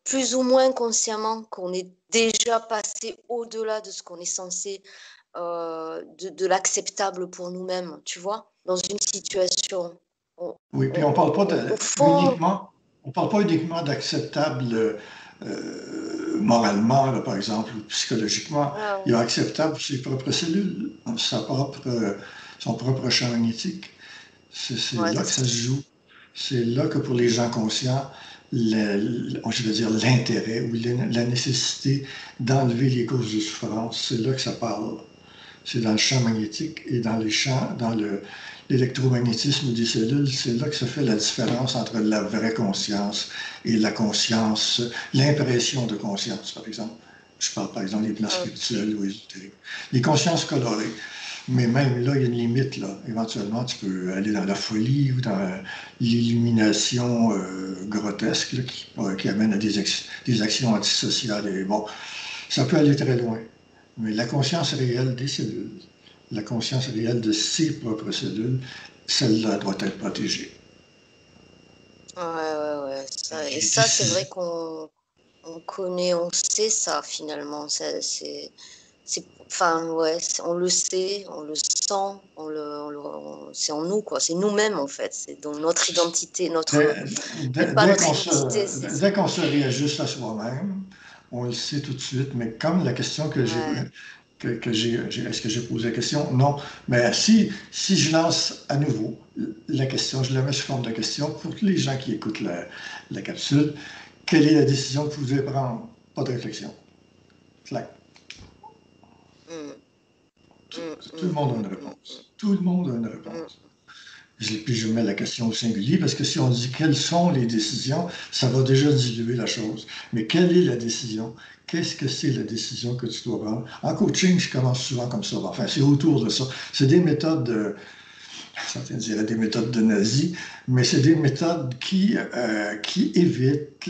plus ou moins consciemment, qu'on est déjà passé au-delà de ce qu'on est censé, de l'acceptable pour nous-mêmes, tu vois, dans une situation. On, oui, puis on- on parle pas au fond, uniquement, on parle pas uniquement d'acceptable moralement, là, par exemple, ou psychologiquement. Il y a acceptable pour ses propres cellules, son propre champ magnétique. C'est ouais, là ça que c'est ça se joue. C'est là que pour les gens conscients, je veux dire l'intérêt ou la nécessité d'enlever les causes de souffrance, c'est là que ça parle. C'est dans le champ magnétique et dans les champs, dans l'électromagnétisme des cellules, c'est là que se fait la différence entre la vraie conscience et la conscience, l'impression de conscience, par exemple. Je parle par exemple des plans spirituels ou ésotériques. Les consciences colorées. Mais même là, il y a une limite. Là. Éventuellement, tu peux aller dans la folie ou dans l'illumination grotesque là, qui amène à des actions antisociales. Et bon, ça peut aller très loin. Mais la conscience réelle des cellules, la conscience réelle de ses propres cellules, celle-là doit être protégée. ouais, ouais, ouais, et Les ça, c'est vrai décisions. qu'on connaît, on sait ça finalement. Enfin, ouais, on le sait, on le sent, c'est en nous, quoi. C'est nous-mêmes, en fait. C'est dans notre identité, Dès, même dès- pas dès notre qu'on identité, dès qu'on se réajuste à soi-même, on le sait tout de suite. Mais comme la question ouais. est-ce que j'ai posé la question? Non. Mais si je lance à nouveau la question, je la mets sous forme de question pour tous les gens qui écoutent la capsule, quelle est la décision que vous devez prendre? Pas de réflexion. Clac. Mm, Tout, mm, tout le mm, monde a mm, une mm, réponse. Tout le monde a une mm, réponse. Puis je mets mm. la question au singulier parce que si on dit quelles sont les décisions, ça va déjà diluer la chose. Mais quelle est la décision? Qu'est-ce que c'est la décision que tu dois prendre? En coaching, je commence souvent comme ça. Enfin, c'est autour de ça. C'est des méthodes certains diraient des méthodes de nazis, mais c'est des méthodes qui évitent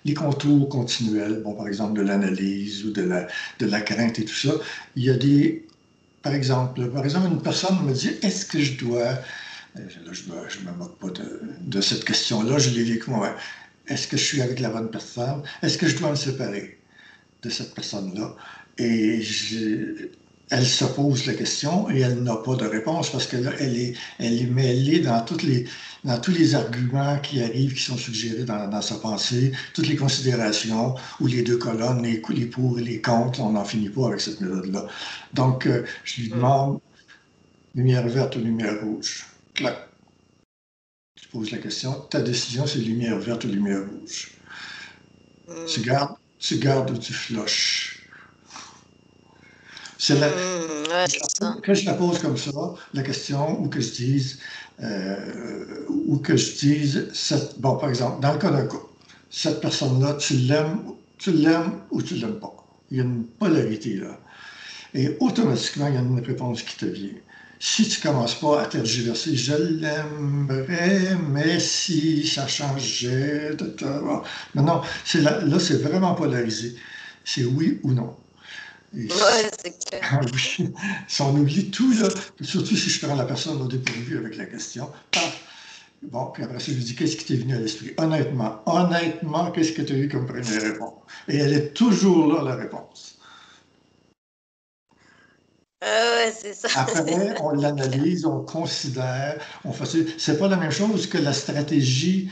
les contours continuels, bon, par exemple de l'analyse ou de la crainte et tout ça. Il y a par exemple, une personne me dit, est-ce que je dois, là, je me moque pas de cette question-là, je l'ai vécu moi, est-ce que je suis avec la bonne personne? Est-ce que je dois me séparer de cette personne-là? Et elle se pose la question et elle n'a pas de réponse parce que là, elle est mêlée dans tous les arguments qui arrivent, qui sont suggérés dans sa pensée, toutes les considérations ou les deux colonnes, les pour et les contre, on n'en finit pas avec cette méthode-là. Donc, je lui Mm. demande lumière verte ou lumière rouge. Clac. Je pose la question, ta décision, c'est lumière verte ou lumière rouge. Mm. Tu gardes ou tu flushes. C'est la, Mm, ouais, c'est ça. que je la pose comme ça, la question, ou que je dise, bon, par exemple, dans le cas d'un couple, cette personne-là, tu l'aimes ou tu l'aimes pas. Il y a une polarité là. Et automatiquement, il y a une réponse qui te vient. Si tu ne commences pas à tergiverser, je l'aimerais, mais si ça changeait, non, non, là, c'est vraiment polarisé. C'est oui ou non. Et Ouais, c'est clair. ah oui, si on oublie tout, là, surtout si je prends la personne au dépourvu avec la question, paf, bon, puis après ça, je lui dis, qu'est-ce qui t'est venu à l'esprit? Honnêtement, qu'est-ce que tu as eu comme première réponse? Et elle est toujours là, la réponse. Ouais, c'est ça. Après, on C'est clair. l'analyse, on considère, on fait. C'est pas la même chose que la stratégie,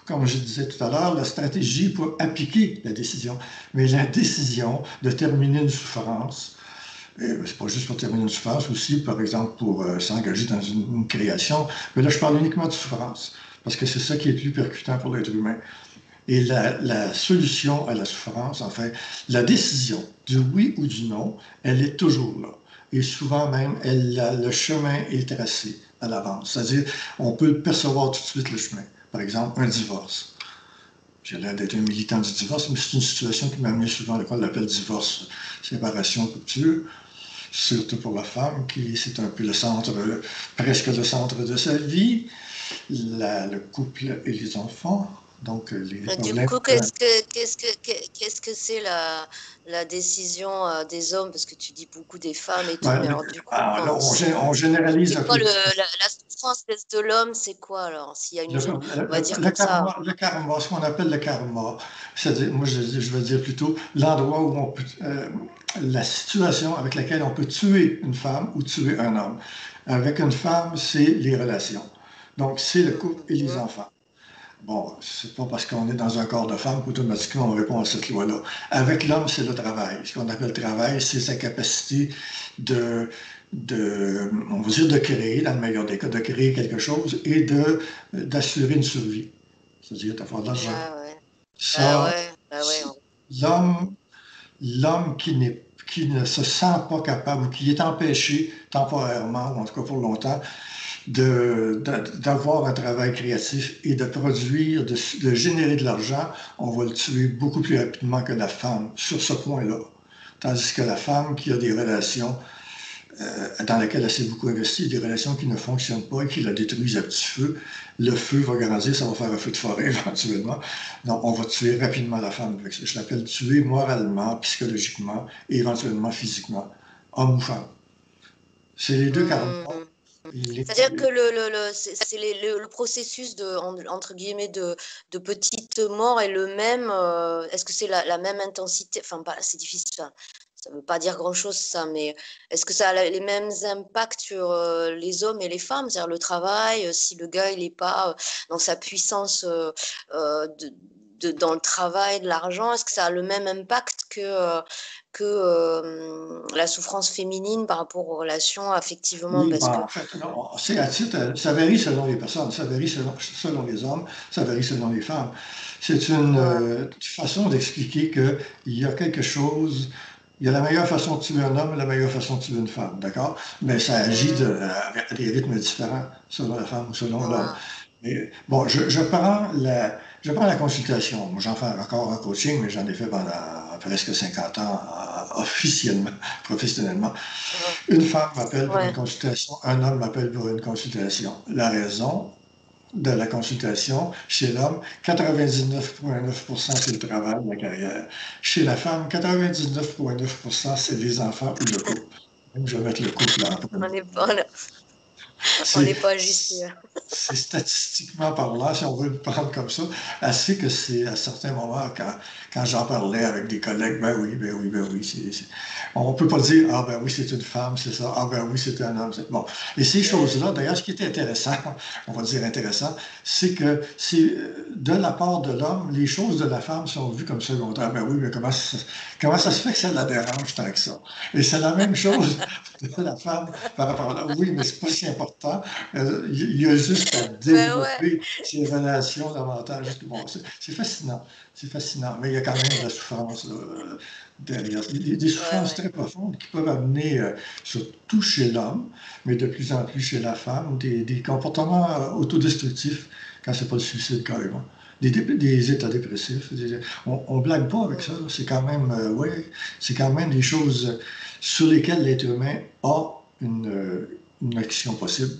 comme je disais tout à l'heure, la stratégie pour appliquer la décision. Mais la décision de terminer une souffrance, c'est pas juste pour terminer une souffrance, aussi, par exemple, pour s'engager dans une création. Mais là, je parle uniquement de souffrance, parce que c'est ça qui est le plus percutant pour l'être humain. Et la solution à la souffrance, en fait, la décision du oui ou du non, elle est toujours là. Et souvent même, le chemin est tracé à l'avance. C'est-à-dire, on peut percevoir tout de suite le chemin. Par exemple, un divorce. J'ai l'air d'être un militant du divorce, mais c'est une situation qui m'a amené souvent à ce qu'on appelle divorce, séparation, rupture. surtout pour la femme, qui c'est un peu le centre, presque le centre de sa vie, le couple et les enfants, donc les Du problèmes. coup, qu'est-ce que c'est la décision des hommes? Parce que tu dis beaucoup des femmes et tout, Ben, mais alors du coup, alors là, on généralise c'est un quoi peu. la souffrance de l'homme, c'est quoi alors? S'il y a une, on va dire comme ça. Le karma, ce qu'on appelle le karma, c'est-à-dire, moi je veux dire plutôt l'endroit où on peut, la situation avec laquelle on peut tuer une femme ou tuer un homme. Avec une femme, c'est les relations. Donc, c'est le couple et les Mhm. enfants. Bon, c'est pas parce qu'on est dans un corps de femme qu'automatiquement on répond à cette loi-là. Avec l'homme, c'est le travail. Ce qu'on appelle le travail, c'est sa capacité on va dire, de créer, dans le meilleur des cas, de créer quelque chose et d'assurer une survie. C'est-à-dire d'avoir de l'argent. Ah ouais, bah Ça, ouais, bah ouais. l'homme, l'homme qui ne se sent pas capable ou qui est empêché temporairement, ou en tout cas pour longtemps, d'avoir un travail créatif et de produire, de générer de l'argent, on va le tuer beaucoup plus rapidement que la femme sur ce point-là. Tandis que la femme qui a des relations dans lesquelles elle s'est beaucoup investie, des relations qui ne fonctionnent pas et qui la détruisent à petit feu, le feu va grandir, ça va faire un feu de forêt éventuellement. Donc, on va tuer rapidement la femme. Je l'appelle tuer moralement, psychologiquement et éventuellement physiquement, homme ou femme. C'est les deux karmas. Hmm. C'est-à-dire que c'est le processus entre guillemets, de petite mort est le même. Est-ce que c'est la même intensité? Enfin, c'est difficile. Ça ne veut pas dire grand-chose, ça, mais est-ce que ça a les mêmes impacts sur les hommes et les femmes? C'est-à-dire le travail, si le gars, il n'est pas dans sa puissance dans le travail, de l'argent, est-ce que ça a le même impact que la souffrance féminine par rapport aux relations, affectivement? Oui, Parce ben, que en fait, non, c'est à titre, ça varie selon les personnes, ça varie selon les hommes, ça varie selon les femmes. C'est une ouais. façon d'expliquer qu'il y a quelque chose, il y a la meilleure façon de tuer un homme et la meilleure façon de tuer une femme, d'accord? Mais ça agit Hmm. à des rythmes différents selon la femme ou selon l'homme. Ouais. Mais, bon, je prends la consultation. Moi, j'en fais encore un coaching, mais j'en ai fait pendant presque 50 ans officiellement, professionnellement. Une femme m'appelle pour une Ouais. consultation, un homme m'appelle pour une consultation. La raison de la consultation, chez l'homme, 99,9% c'est le travail, la carrière. Chez la femme, 99,9% c'est les enfants ou le couple. Même je vais mettre le couple là en On premier. n'est pas là. On C'est n'est pas ajusté. c'est statistiquement parlant, si on veut le prendre comme ça, assez que c'est à certains moments, quand j'en parlais avec des collègues, ben oui, ben oui, ben oui. On ne peut pas dire, ah ben oui, c'est une femme, c'est ça, ah ben oui, c'est un homme. Bon. Et ces choses-là, d'ailleurs, ce qui était intéressant, on va dire intéressant, c'est que c'est de la part de l'homme, les choses de la femme sont vues comme secondaires. Ben oui, mais comment ça se fait que ça la dérange tant que ça? Et c'est la même chose de la femme par rapport à là. Oui, mais c'est pas si important. Il y a juste à Ben ouais. développer ces relations davantage. Bon, c'est fascinant. C'est fascinant. Mais il y a quand même de la souffrance derrière. Des Ouais, souffrances ouais. très profondes qui peuvent amener, surtout chez l'homme, mais de plus en plus chez la femme, des comportements autodestructifs quand c'est pas le suicide carrément. Des états dépressifs. On blague pas avec ça. Mm. C'est quand même, ouais, c'est quand même des choses sur lesquelles l'être humain a une action possible,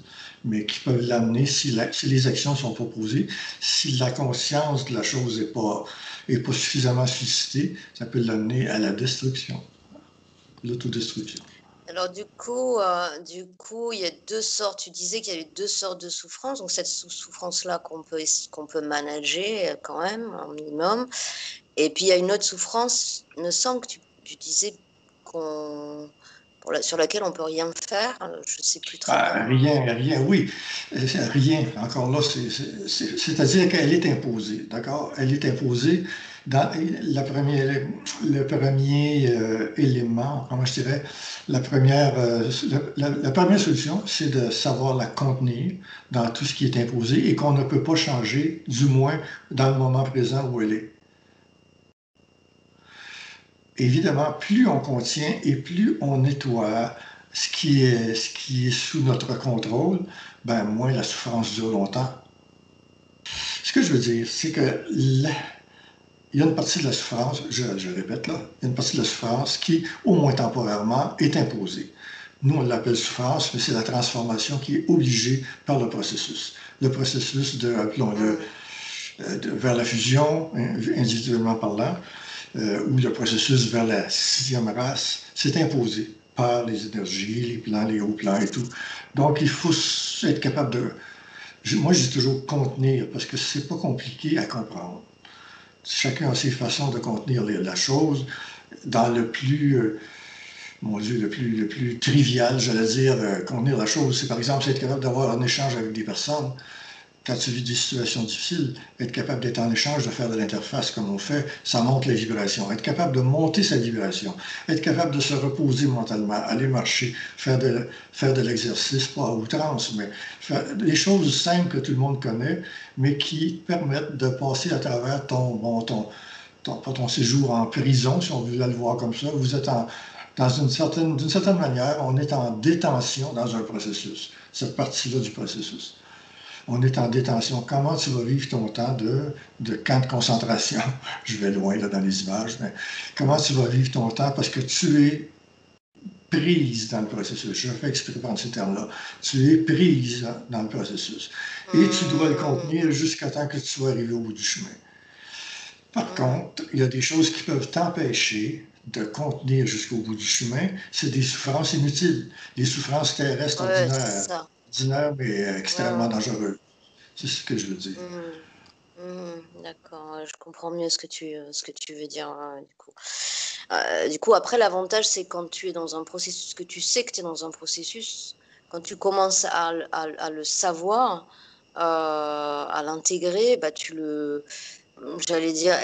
mais qui peuvent l'amener, si les actions ne sont pas posées, si la conscience de la chose est pas suffisamment suscitée, ça peut l'amener à la destruction, l'autodestruction. Alors du coup, il y a deux sortes. Tu disais qu'il y avait deux sortes de souffrance. Donc cette souffrance-là qu'on peut manager quand même, un minimum. Et puis il y a une autre souffrance, il me semble que tu disais sur laquelle on peut rien faire. Je sais plus très bien. Ben, rien, oui. Rien. Encore là, c'est-à-dire qu'elle est imposée, d'accord? Elle est imposée dans le premier élément, comment je dirais, la première solution, c'est de savoir la contenir dans tout ce qui est imposé et qu'on ne peut pas changer, du moins dans le moment présent où elle est. Évidemment, plus on contient et plus on nettoie ce qui est sous notre contrôle, ben moins la souffrance dure longtemps. Ce que je veux dire, c'est que il y a une partie de la souffrance, je répète là, il y a une partie de la souffrance qui, au moins temporairement, est imposée. Nous, on l'appelle souffrance, mais c'est la transformation qui est obligée par le processus. Le processus de, appelons-le, vers la fusion, individuellement parlant, ou le processus vers la sixième race, c'est imposé par les énergies, les plans, les hauts plans et tout. Donc, il faut être capable de... Moi, je dis toujours contenir, parce que c'est pas compliqué à comprendre. Chacun a ses façons de contenir la chose. Dans le plus, mon Dieu, le plus trivial, j'allais dire, contenir la chose, c'est par exemple être capable d'avoir un échange avec des personnes. Quand tu vis des situations difficiles, être capable d'être en échange, de faire de l'interface comme on fait, ça monte la vibration. Être capable de monter sa vibration, être capable de se reposer mentalement, aller marcher, faire de l'exercice, pas à outrance, mais faire des choses simples que tout le monde connaît, mais qui permettent de passer à travers pas ton séjour en prison, si on veut le voir comme ça. Vous êtes d'une certaine manière, on est en détention dans un processus, cette partie-là du processus. On est en détention. Comment tu vas vivre ton temps de camp de concentration? Je vais loin là, dans les images, mais comment tu vas vivre ton temps parce que tu es prise dans le processus. Je fais exprès prendre ces termes-là. Tu es prise dans le processus. Et tu dois le contenir jusqu'à temps que tu sois arrivé au bout du chemin. Par contre, il y a des choses qui peuvent t'empêcher de contenir jusqu'au bout du chemin. C'est des souffrances inutiles. Des souffrances terrestres ordinaires, mais extrêmement dangereuses. C'est ce que je veux dire. D'accord, je comprends mieux ce que tu veux dire, hein, du coup. Du coup, après, l'avantage, c'est quand tu es dans un processus, que tu sais que tu es dans un processus, quand tu commences à le savoir, à l'intégrer, bah, j'allais dire,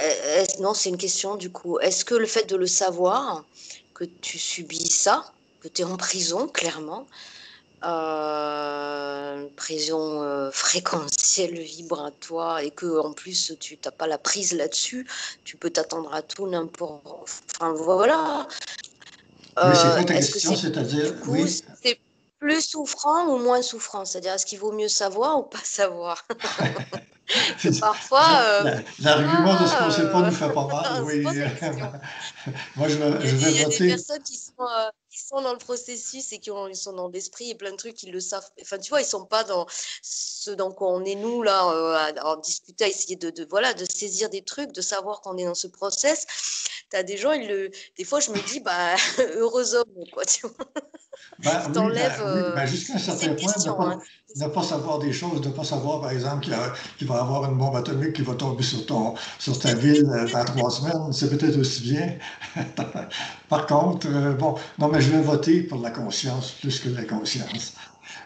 non, c'est une question, du coup. Est-ce que le fait de le savoir, que tu subis ça, que tu es en prison, clairement, prison fréquentielle vibratoire et que en plus tu n'as pas la prise là-dessus, tu peux t'attendre à tout n'importe. Enfin voilà. Oui, c'est quoi ta Est-ce que question? C'est-à-dire, du coup oui. c'est plus souffrant ou moins souffrant? C'est-à-dire est-ce qu'il vaut mieux savoir ou pas savoir? Parfois, L'argument de ce qu'on ne sait pas nous fait pas mal, on se oui. pose la question. Moi, je Il vais y a des voter. personnes qui sont dans le processus et ils sont dans l'esprit et plein de trucs, ils le savent. Enfin, tu vois, ils sont pas dans ce dans quoi on est nous, là, à en discuter, à essayer voilà, de saisir des trucs, de savoir qu'on est dans ce process. Tu as des gens, des fois, je me dis, bah, heureux homme, quoi, tu vois. Ben, Ça oui, t'enlève. jusqu'à un C'est certain une point, question, hein. ne pas savoir des choses, ne pas savoir, par exemple, qu'il va y avoir une bombe atomique qui va tomber sur ta ville dans 3 semaines, c'est peut-être aussi bien. Par contre, bon, non, mais je vais voter pour la conscience plus que la conscience.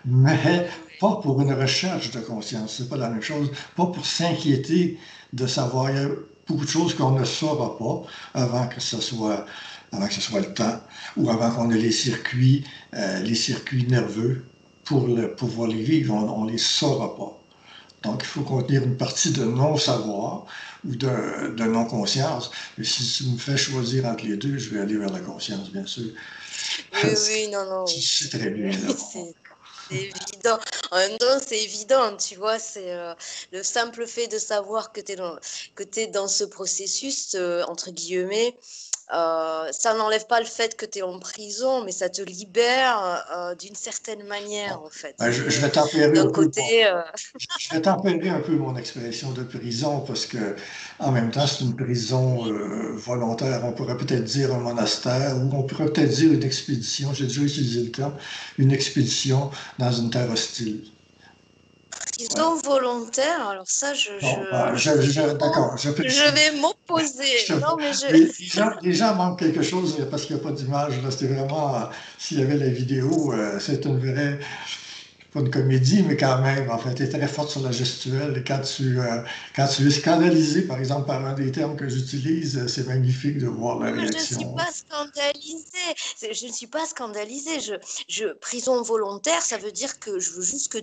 Mais pas pour une recherche de conscience, c'est pas la même chose. Pas pour s'inquiéter de savoir. Il y a beaucoup de choses qu'on ne saura pas avant que ce soit, avant que ce soit le temps, ou avant qu'on ait les circuits nerveux pour pouvoir les vivre. On ne les saura pas. Donc, il faut contenir une partie de non-savoir ou de non-conscience. Et si tu me fais choisir entre les deux, je vais aller vers la conscience, bien sûr. Oui, non. Tu sais très bien, là. C'est évident. En même temps, c'est évident, tu vois, c'est le simple fait de savoir que tu es dans ce processus, entre guillemets, ça n'enlève pas le fait que tu es en prison, mais ça te libère d'une certaine manière, en fait. Ben, je vais tempérer un D'un peu côté, je vais tempérer un peu mon expression de prison parce que, en même temps, c'est une prison volontaire. On pourrait peut-être dire un monastère ou on pourrait peut-être dire une expédition. J'ai déjà utilisé le terme, une expédition dans une terre hostile. prison volontaire, alors ça, Bon, ben, d'accord. je vais m'opposer. Non, mais Les gens manquent quelque chose parce qu'il n'y a pas d'image. Là, c'était vraiment, s'il y avait la vidéo, c'est une vraie, pas une comédie, mais quand même, en fait, tu es très forte sur la gestuelle. Et quand tu es scandalisé, par exemple, par un des termes que j'utilise, c'est magnifique de voir la je ne suis réaction. pas scandalisée. Je ne suis pas scandalisée. Prison volontaire, ça veut dire que je veux juste que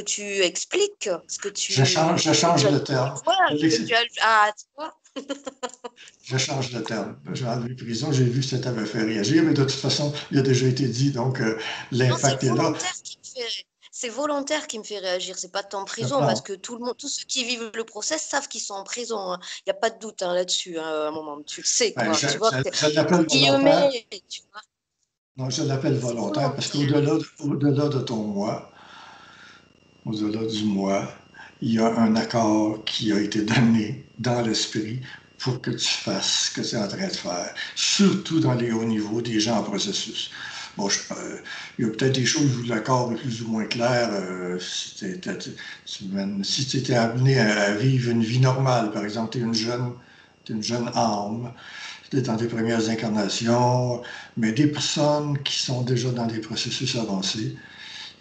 tu expliques ce que Je change de terme. voilà, ce que tu as. Ah, tu vois. Je change de terme. J'ai enlevé prison, j'ai vu que ça t'avait fait réagir, mais de toute façon, il a déjà été dit, donc Non, c'est l'impact est là. volontaire qui me fait. c'est volontaire qui me fait réagir, c'est pas de temps en Je prison, parce comprends. que tout le monde, tous ceux qui vivent le procès savent qu'ils sont en prison, hein. Il n'y a pas de doute, hein, là-dessus, hein, à un moment, tu le sais, Ben, quoi. Tu vois, je l'appelle entre volontaire. guillemets, tu vois, Non, je l'appelle c'est volontaire parce volontaire. qu'au-delà de ton moi, au-delà du moi, il y a un accord qui a été donné dans l'esprit pour que tu fasses ce que tu es en train de faire, surtout dans les hauts niveaux des gens en processus. Bon, il y a peut-être des choses où l'accord est plus ou moins clair. Si tu étais amené à vivre une vie normale, par exemple, t'es une jeune âme, tu es dans tes premières incarnations, mais des personnes qui sont déjà dans des processus avancés,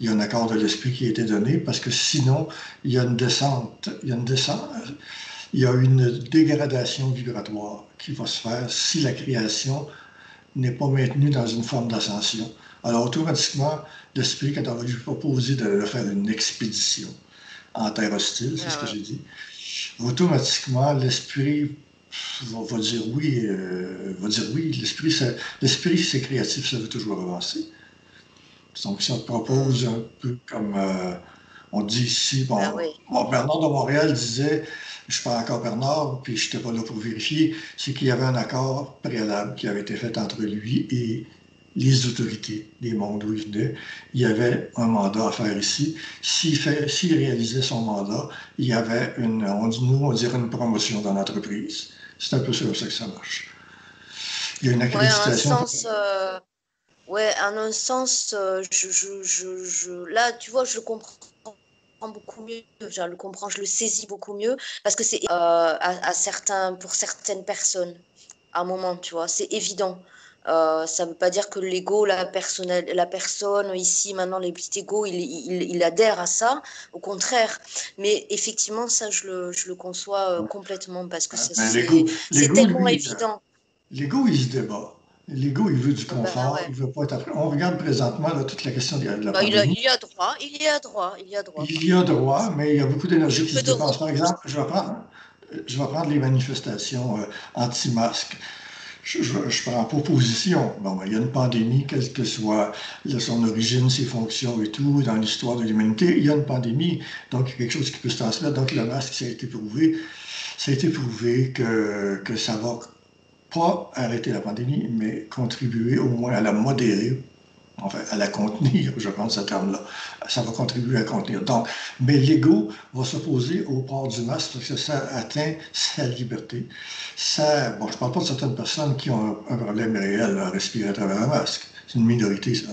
il y a un accord de l'esprit qui a été donné parce que sinon, il y a une descente, il y a une dégradation vibratoire qui va se faire si la création n'est pas maintenue dans une forme d'ascension. Alors automatiquement, l'esprit, quand on va lui proposer de faire une expédition en terre hostile, c'est ce que Ah j'ai dit, automatiquement, l'esprit va dire oui, l'esprit, c'est créatif, ça veut toujours avancer. Donc, si on te ouais. propose un peu comme on dit ici, Ben bon, oui. Bernard de Montréal disait, je ne suis pas encore Bernard, puis je n'étais pas là pour vérifier, c'est qu'il y avait un accord préalable qui avait été fait entre lui et les autorités des mondes où il venait. Il y avait un mandat à faire ici. S'il réalisait son mandat, il y avait on dirait une promotion dans l'entreprise. C'est un peu ça, comme ça que ça marche. Il y a une Ouais, en un accréditation. sens, ouais, en un sens, là, tu vois, je le comprends beaucoup mieux, je le comprends, je le saisis beaucoup mieux, parce que c'est pour certaines personnes, à un moment, tu vois, c'est évident. Ça ne veut pas dire que l'ego, la personne ici, maintenant, les petits égos, il adhère à ça, au contraire. Mais effectivement, ça, je le conçois complètement, parce que Ben, c'est tellement évident. l'ego, il se débat. L'ego, il veut du Ben confort, ouais. il veut pas être après. On regarde présentement là, toute la question de la Ben, pandémie. il y a droit, il y a droit, il y a droit. Il y a droit, mais il y a beaucoup d'énergie qui Que se de dépense. Par repos. exemple, je vais prendre les manifestations anti-masques. Je prends pas position. Bon, ben, il y a une pandémie, quelle que soit son origine, ses fonctions et tout, dans l'histoire de l'humanité, il y a une pandémie, donc il y a quelque chose qui peut se transmettre. Donc le masque, ça a été prouvé. Ça a été prouvé que ça va pas arrêter la pandémie, mais contribuer au moins à la modérer, enfin à la contenir, je pense ce terme-là. Ça va contribuer à contenir. Donc, mais l'ego va s'opposer au port du masque parce que ça atteint sa liberté. Ça, bon, je ne parle pas de certaines personnes qui ont un problème réel à respirer à travers un masque. C'est une minorité, ça.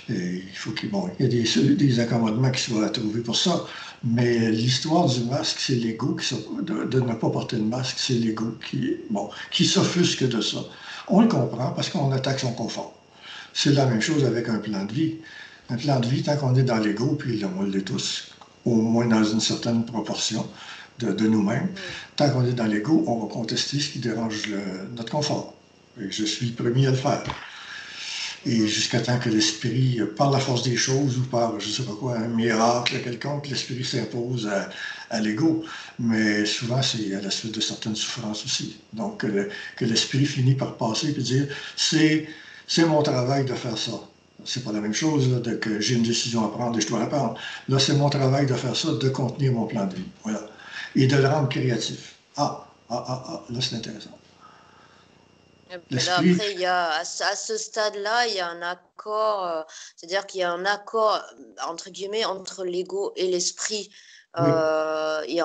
Et il faut il y a des accommodements qui soient trouvés pour ça. Mais l'histoire du masque, c'est l'ego de ne pas porter de masque, c'est l'ego qui s'offusque de ça. On le comprend parce qu'on attaque son confort. C'est la même chose avec un plan de vie. Un plan de vie, tant qu'on est dans l'ego, puis on l'est tous, au moins dans une certaine proportion de nous-mêmes, Mm. tant qu'on est dans l'ego, on va contester ce qui dérange notre confort. Et je suis le premier à le faire. Et Mhm. jusqu'à temps que l'esprit, par la force des choses ou par, je ne sais pas quoi, un miracle quelconque, l'esprit s'impose à l'ego. Mais souvent, c'est à la suite de certaines souffrances aussi. Donc, que l'esprit finit par passer et dire, c'est, c'est mon travail de faire ça. C'est pas la même chose là, que j'ai une décision à prendre et je dois la prendre. Là, c'est mon travail de faire ça, de contenir mon plan de vie. Voilà. Et de le rendre créatif. Là, c'est intéressant. Mais là, L'esprit, après, à ce stade-là, il y a un accord, c'est-à-dire qu'il y a un accord, entre guillemets, entre l'ego et l'esprit. oui, Il y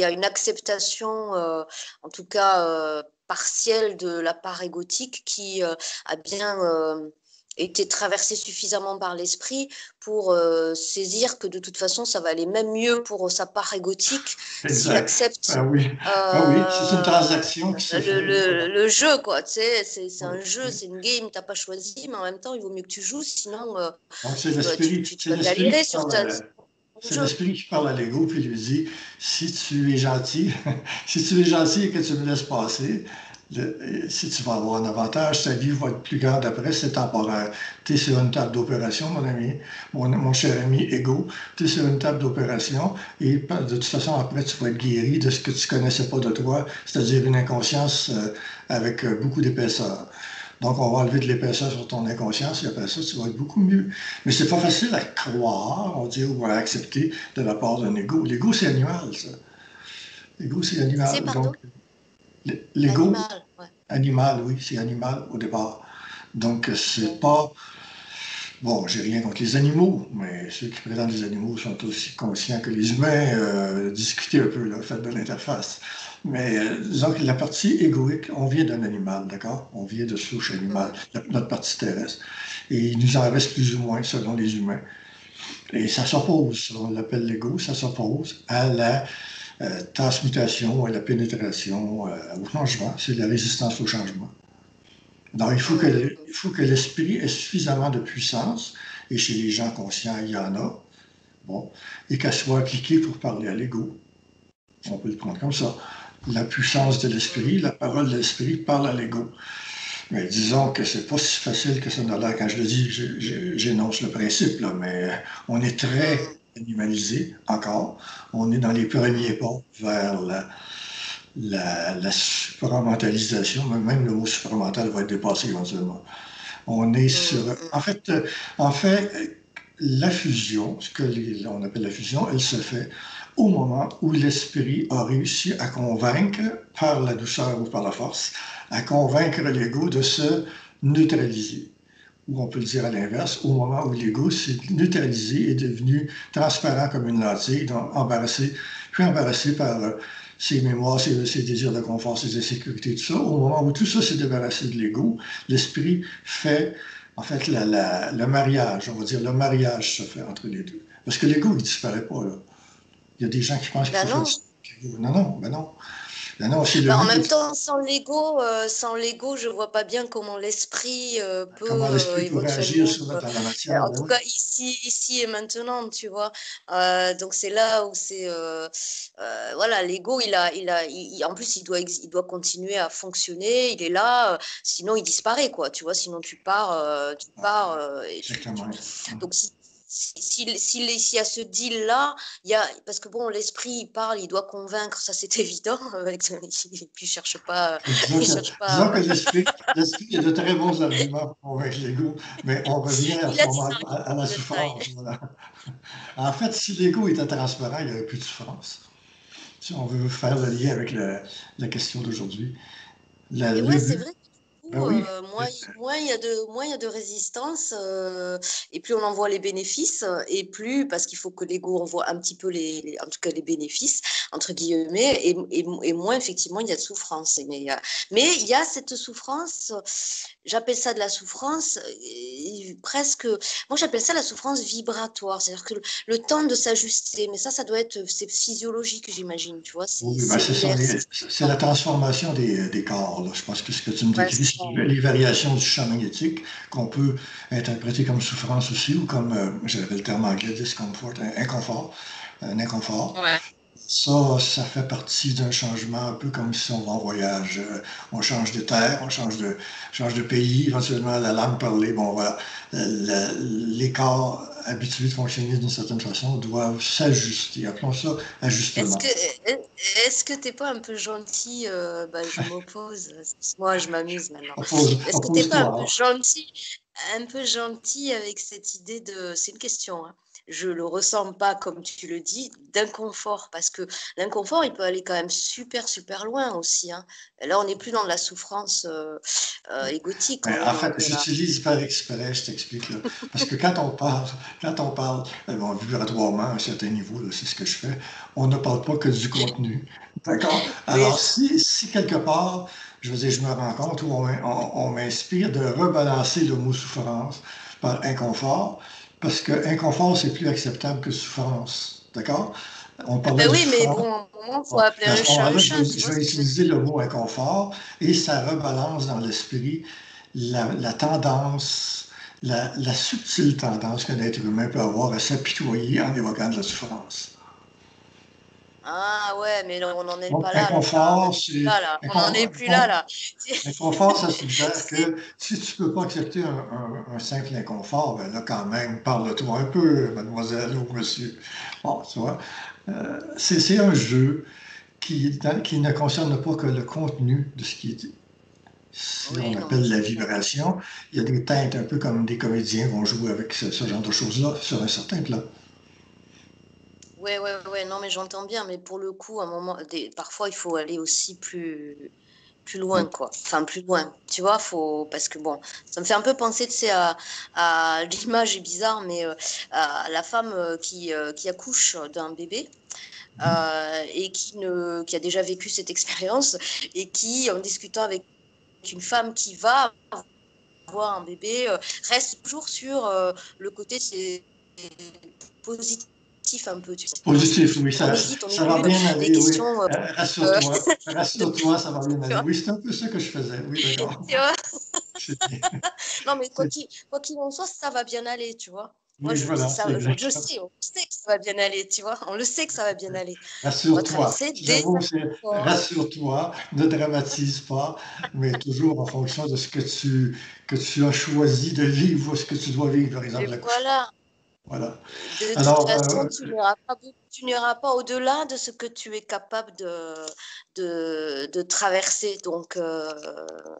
a une acceptation, en tout cas partielle, de la part égotique qui a bien été traversée suffisamment par l'esprit pour saisir que de toute façon, ça va aller même mieux pour sa part égotique s'il exact. accepte Ah oui, c'est une transaction qui se fait. Voilà. le jeu, quoi. Tu sais, c'est Oui, un jeu, oui. c'est une game, t'as pas choisi, mais en même temps, il vaut mieux que tu joues, sinon Donc tu vas galérer sur ton c'est jeu. l'esprit qui parle à l'ego puis lui dit, si tu es gentil, si tu es gentil et que tu me laisses passer, si tu vas avoir un avantage, ta vie va être plus grande après, c'est temporaire. Tu es sur une table d'opération, mon ami, mon cher ami ego, tu es sur une table d'opération et de toute façon, après, tu vas être guéri de ce que tu connaissais pas de toi, c'est-à-dire une inconscience avec beaucoup d'épaisseur. Donc, on va enlever de l'épaisseur sur ton inconscience et après ça, tu vas être beaucoup mieux. Mais c'est pas facile à croire, on dit, ou à accepter de la part d'un ego. L'ego, c'est animal, ça. L'ego, c'est C'est, animal. pardon, Donc, l'ego, animal. Ouais, animal, oui, c'est animal au départ. Donc, c'est ouais. pas. Bon, j'ai rien contre les animaux, mais ceux qui prétendent les animaux sont aussi conscients que les humains. Discuter un peu, là, faites de l'interface. Mais disons que la partie égoïque, on vient d'un animal, d'accord? On vient de souche animale, Mhm. notre partie terrestre. Et il nous en reste plus ou moins selon les humains. Et ça s'oppose, on l'appelle l'ego, ça s'oppose à la transmutation, à la pénétration, au changement. C'est la résistance au changement. Donc, Mhm. il faut que l'esprit ait suffisamment de puissance, et chez les gens conscients, il y en a, bon, et qu'elle soit appliquée pour parler à l'ego. On peut le prendre comme ça. La puissance de l'esprit, la parole de l'esprit parle à l'ego. Mais disons que c'est pas si facile que ça n'a l'air. Quand je le dis, j'énonce le principe, là, mais on est très Mhm. animalisé encore. On est dans les premiers Mhm. pas vers la supramentalisation. Même le mot supramental va être dépassé éventuellement. On est sur. Mhm. En fait, la fusion, ce que on appelle la fusion, elle se fait au moment où l'esprit a réussi à convaincre, par la douceur ou par la force, à convaincre l'ego de se neutraliser. Ou on peut le dire à l'inverse, au moment où l'ego s'est neutralisé, est devenu transparent comme une lentille, donc embarrassé, puis embarrassé par ses mémoires, ses désirs de confort, ses insécurités, tout ça. Au moment où tout ça s'est débarrassé de l'ego, l'esprit fait, en fait, le mariage, on va dire, le mariage se fait entre les deux. Parce que l'ego, il ne disparaît pas, là. Il y a des gens qui pensent qu'il Ben faut faire non. ça. Non, non, ben non. Ben non, c'est le Ben, en but de même temps, sans l'ego, je vois pas bien comment l'esprit comment peut l'esprit peut réagir éventuellement, dans la matière. en Ben tout oui. cas ici et maintenant, tu vois. Donc c'est là où voilà, l'ego, en plus il doit continuer à fonctionner, il est là, sinon il disparaît quoi, tu vois. Sinon tu pars et Exactement. donc s'il y a ce deal là. Parce que bon, l'esprit, il parle, il doit convaincre, ça c'est évident. Et puis Disons il que, cherche pas. disons que l'esprit a de très bons arguments pour convaincre l'ego, mais on revient à Il ce a des moment à arguments la de taille. souffrance. Voilà. En fait, si l'ego était transparent, il n'y aurait plus de souffrance. Si on veut faire le lien avec la question d'aujourd'hui, Et le ouais, c'est but, vrai que du ben coup, oui, moins il y a de résistance, et plus on en voit les bénéfices, et plus, parce qu'il faut que l'ego en voit un petit peu en tout cas les bénéfices, entre guillemets, et moins effectivement il y a de souffrance. Mais il y a cette souffrance, j'appelle ça de la souffrance, presque, moi j'appelle ça la souffrance vibratoire, c'est-à-dire que le temps de s'ajuster, mais ça doit être, c'est physiologique, j'imagine, tu vois, c'est oui, ben cellulaire, c'est c'est la transformation des corps, là. Je pense que ce que tu me ouais, décris, c'est c'est ça. les variations du champ magnétique qu'on peut interpréter comme souffrance aussi, ou comme, j'avais le terme anglais, discomfort, un inconfort. Ouais. Ça fait partie d'un changement, un peu comme si on va en voyage. On change de terre, change de pays, éventuellement la langue parlée. Bon, voilà. Les corps habitués de fonctionner d'une certaine façon doivent s'ajuster. Appelons ça Est-ce ajustement. que est-ce que t'es pas un peu gentil, bah, je m'oppose. Moi, je m'amuse maintenant. Est-ce que t'es pas Oppose-toi. un peu gentil avec cette idée de, c'est une question, hein. Je le ressens pas comme tu le dis, d'inconfort, parce que l'inconfort, il peut aller quand même super loin aussi, hein. Et là, on n'est plus dans de la souffrance égotique, Ben, on est en dans fait, de la. j'utilise par exprès, je t'explique, là. Parce que quand on parle bon, vibratoirement à un certain niveau, là, c'est ce que je fais, on ne parle pas que du contenu. D'accord? Oui, Alors, si quelque part, je veux dire, je me rends compte où on m'inspire de rebalancer le mot souffrance par inconfort, parce que inconfort, c'est plus acceptable que souffrance. D'accord? On ah parlait ben de oui, mais souffrance. bon, à un moment, il faut Bon, appeler à ce un moment-là, chat, tu je vois vais ce que je veux utiliser dire? le mot inconfort et ça rebalance dans l'esprit la tendance, la subtile tendance qu'un être humain peut avoir à s'apitoyer en évoquant de la souffrance. Ah ouais, mais non, on n'en est Donc, pas là, là, on n'en inconfort, est plus là, là, on n'en est plus là, là. inconfort, ça suggère C'est- que si tu ne peux pas accepter un simple inconfort, ben là, quand même, parle-toi un peu, mademoiselle ou monsieur. Bon, tu vois, c'est un jeu qui ne concerne pas que le contenu de ce qui est dit. si on Oui, non, mais appelle je la comprends. vibration, il y a des teintes un peu comme des comédiens vont jouer avec ce genre de choses-là sur un certain plan. Ouais, ouais, ouais, non, mais j'entends bien, mais pour le coup, à un moment, parfois, il faut aller aussi plus loin, Oui. quoi. Enfin, plus loin. Tu vois, faut, parce que bon, ça me fait un peu penser, tu sais, l'image est bizarre, mais à la femme qui accouche d'un bébé Mhm. et qui a déjà vécu cette expérience et qui, en discutant avec une femme qui va avoir un bébé, reste toujours sur le côté c'est positif un peu, tu sais. Positif, oui, On hésite, on ça va élude bien les aller, oui. questions euh, Rassure-toi, de, rassure-toi, ça va bien tu aller. vois, Oui, c'est un peu ça que je faisais. Oui, d'accord. tu vois. C'est bien. Non, mais C'est- quoi qu'il en soit, ça va bien aller, tu vois. Moi, Oui, voilà, c'est je exact. sais, on sait que ça va bien aller, tu vois. On le sait que ça va bien aller. On va Rassure-toi. traverser des J'avoue, c'est efforts. rassure-toi, ne dramatise pas, mais toujours en fonction de ce que tu as choisi de vivre ou ce que tu dois vivre, par Et exemple, l'accouchement. voilà. Voilà. De toute Alors, façon, tu n'iras pas au-delà de ce que tu es capable de traverser. Donc,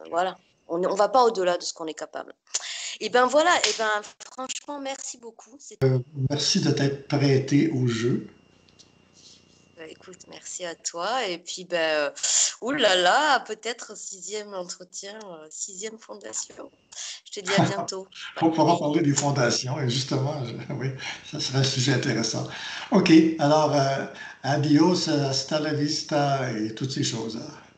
voilà. On ne va pas au-delà de ce qu'on est capable. Et ben voilà, et ben franchement, merci beaucoup. merci de t'être prêté au jeu. Écoute, merci à toi. Et puis, ben, oulala, peut-être sixième entretien, sixième fondation. Je te dis à bientôt. On pourra Bye. parler des fondations, et justement, oui, ça serait un sujet intéressant. OK, alors, adios, hasta la vista et toutes ces choses-là.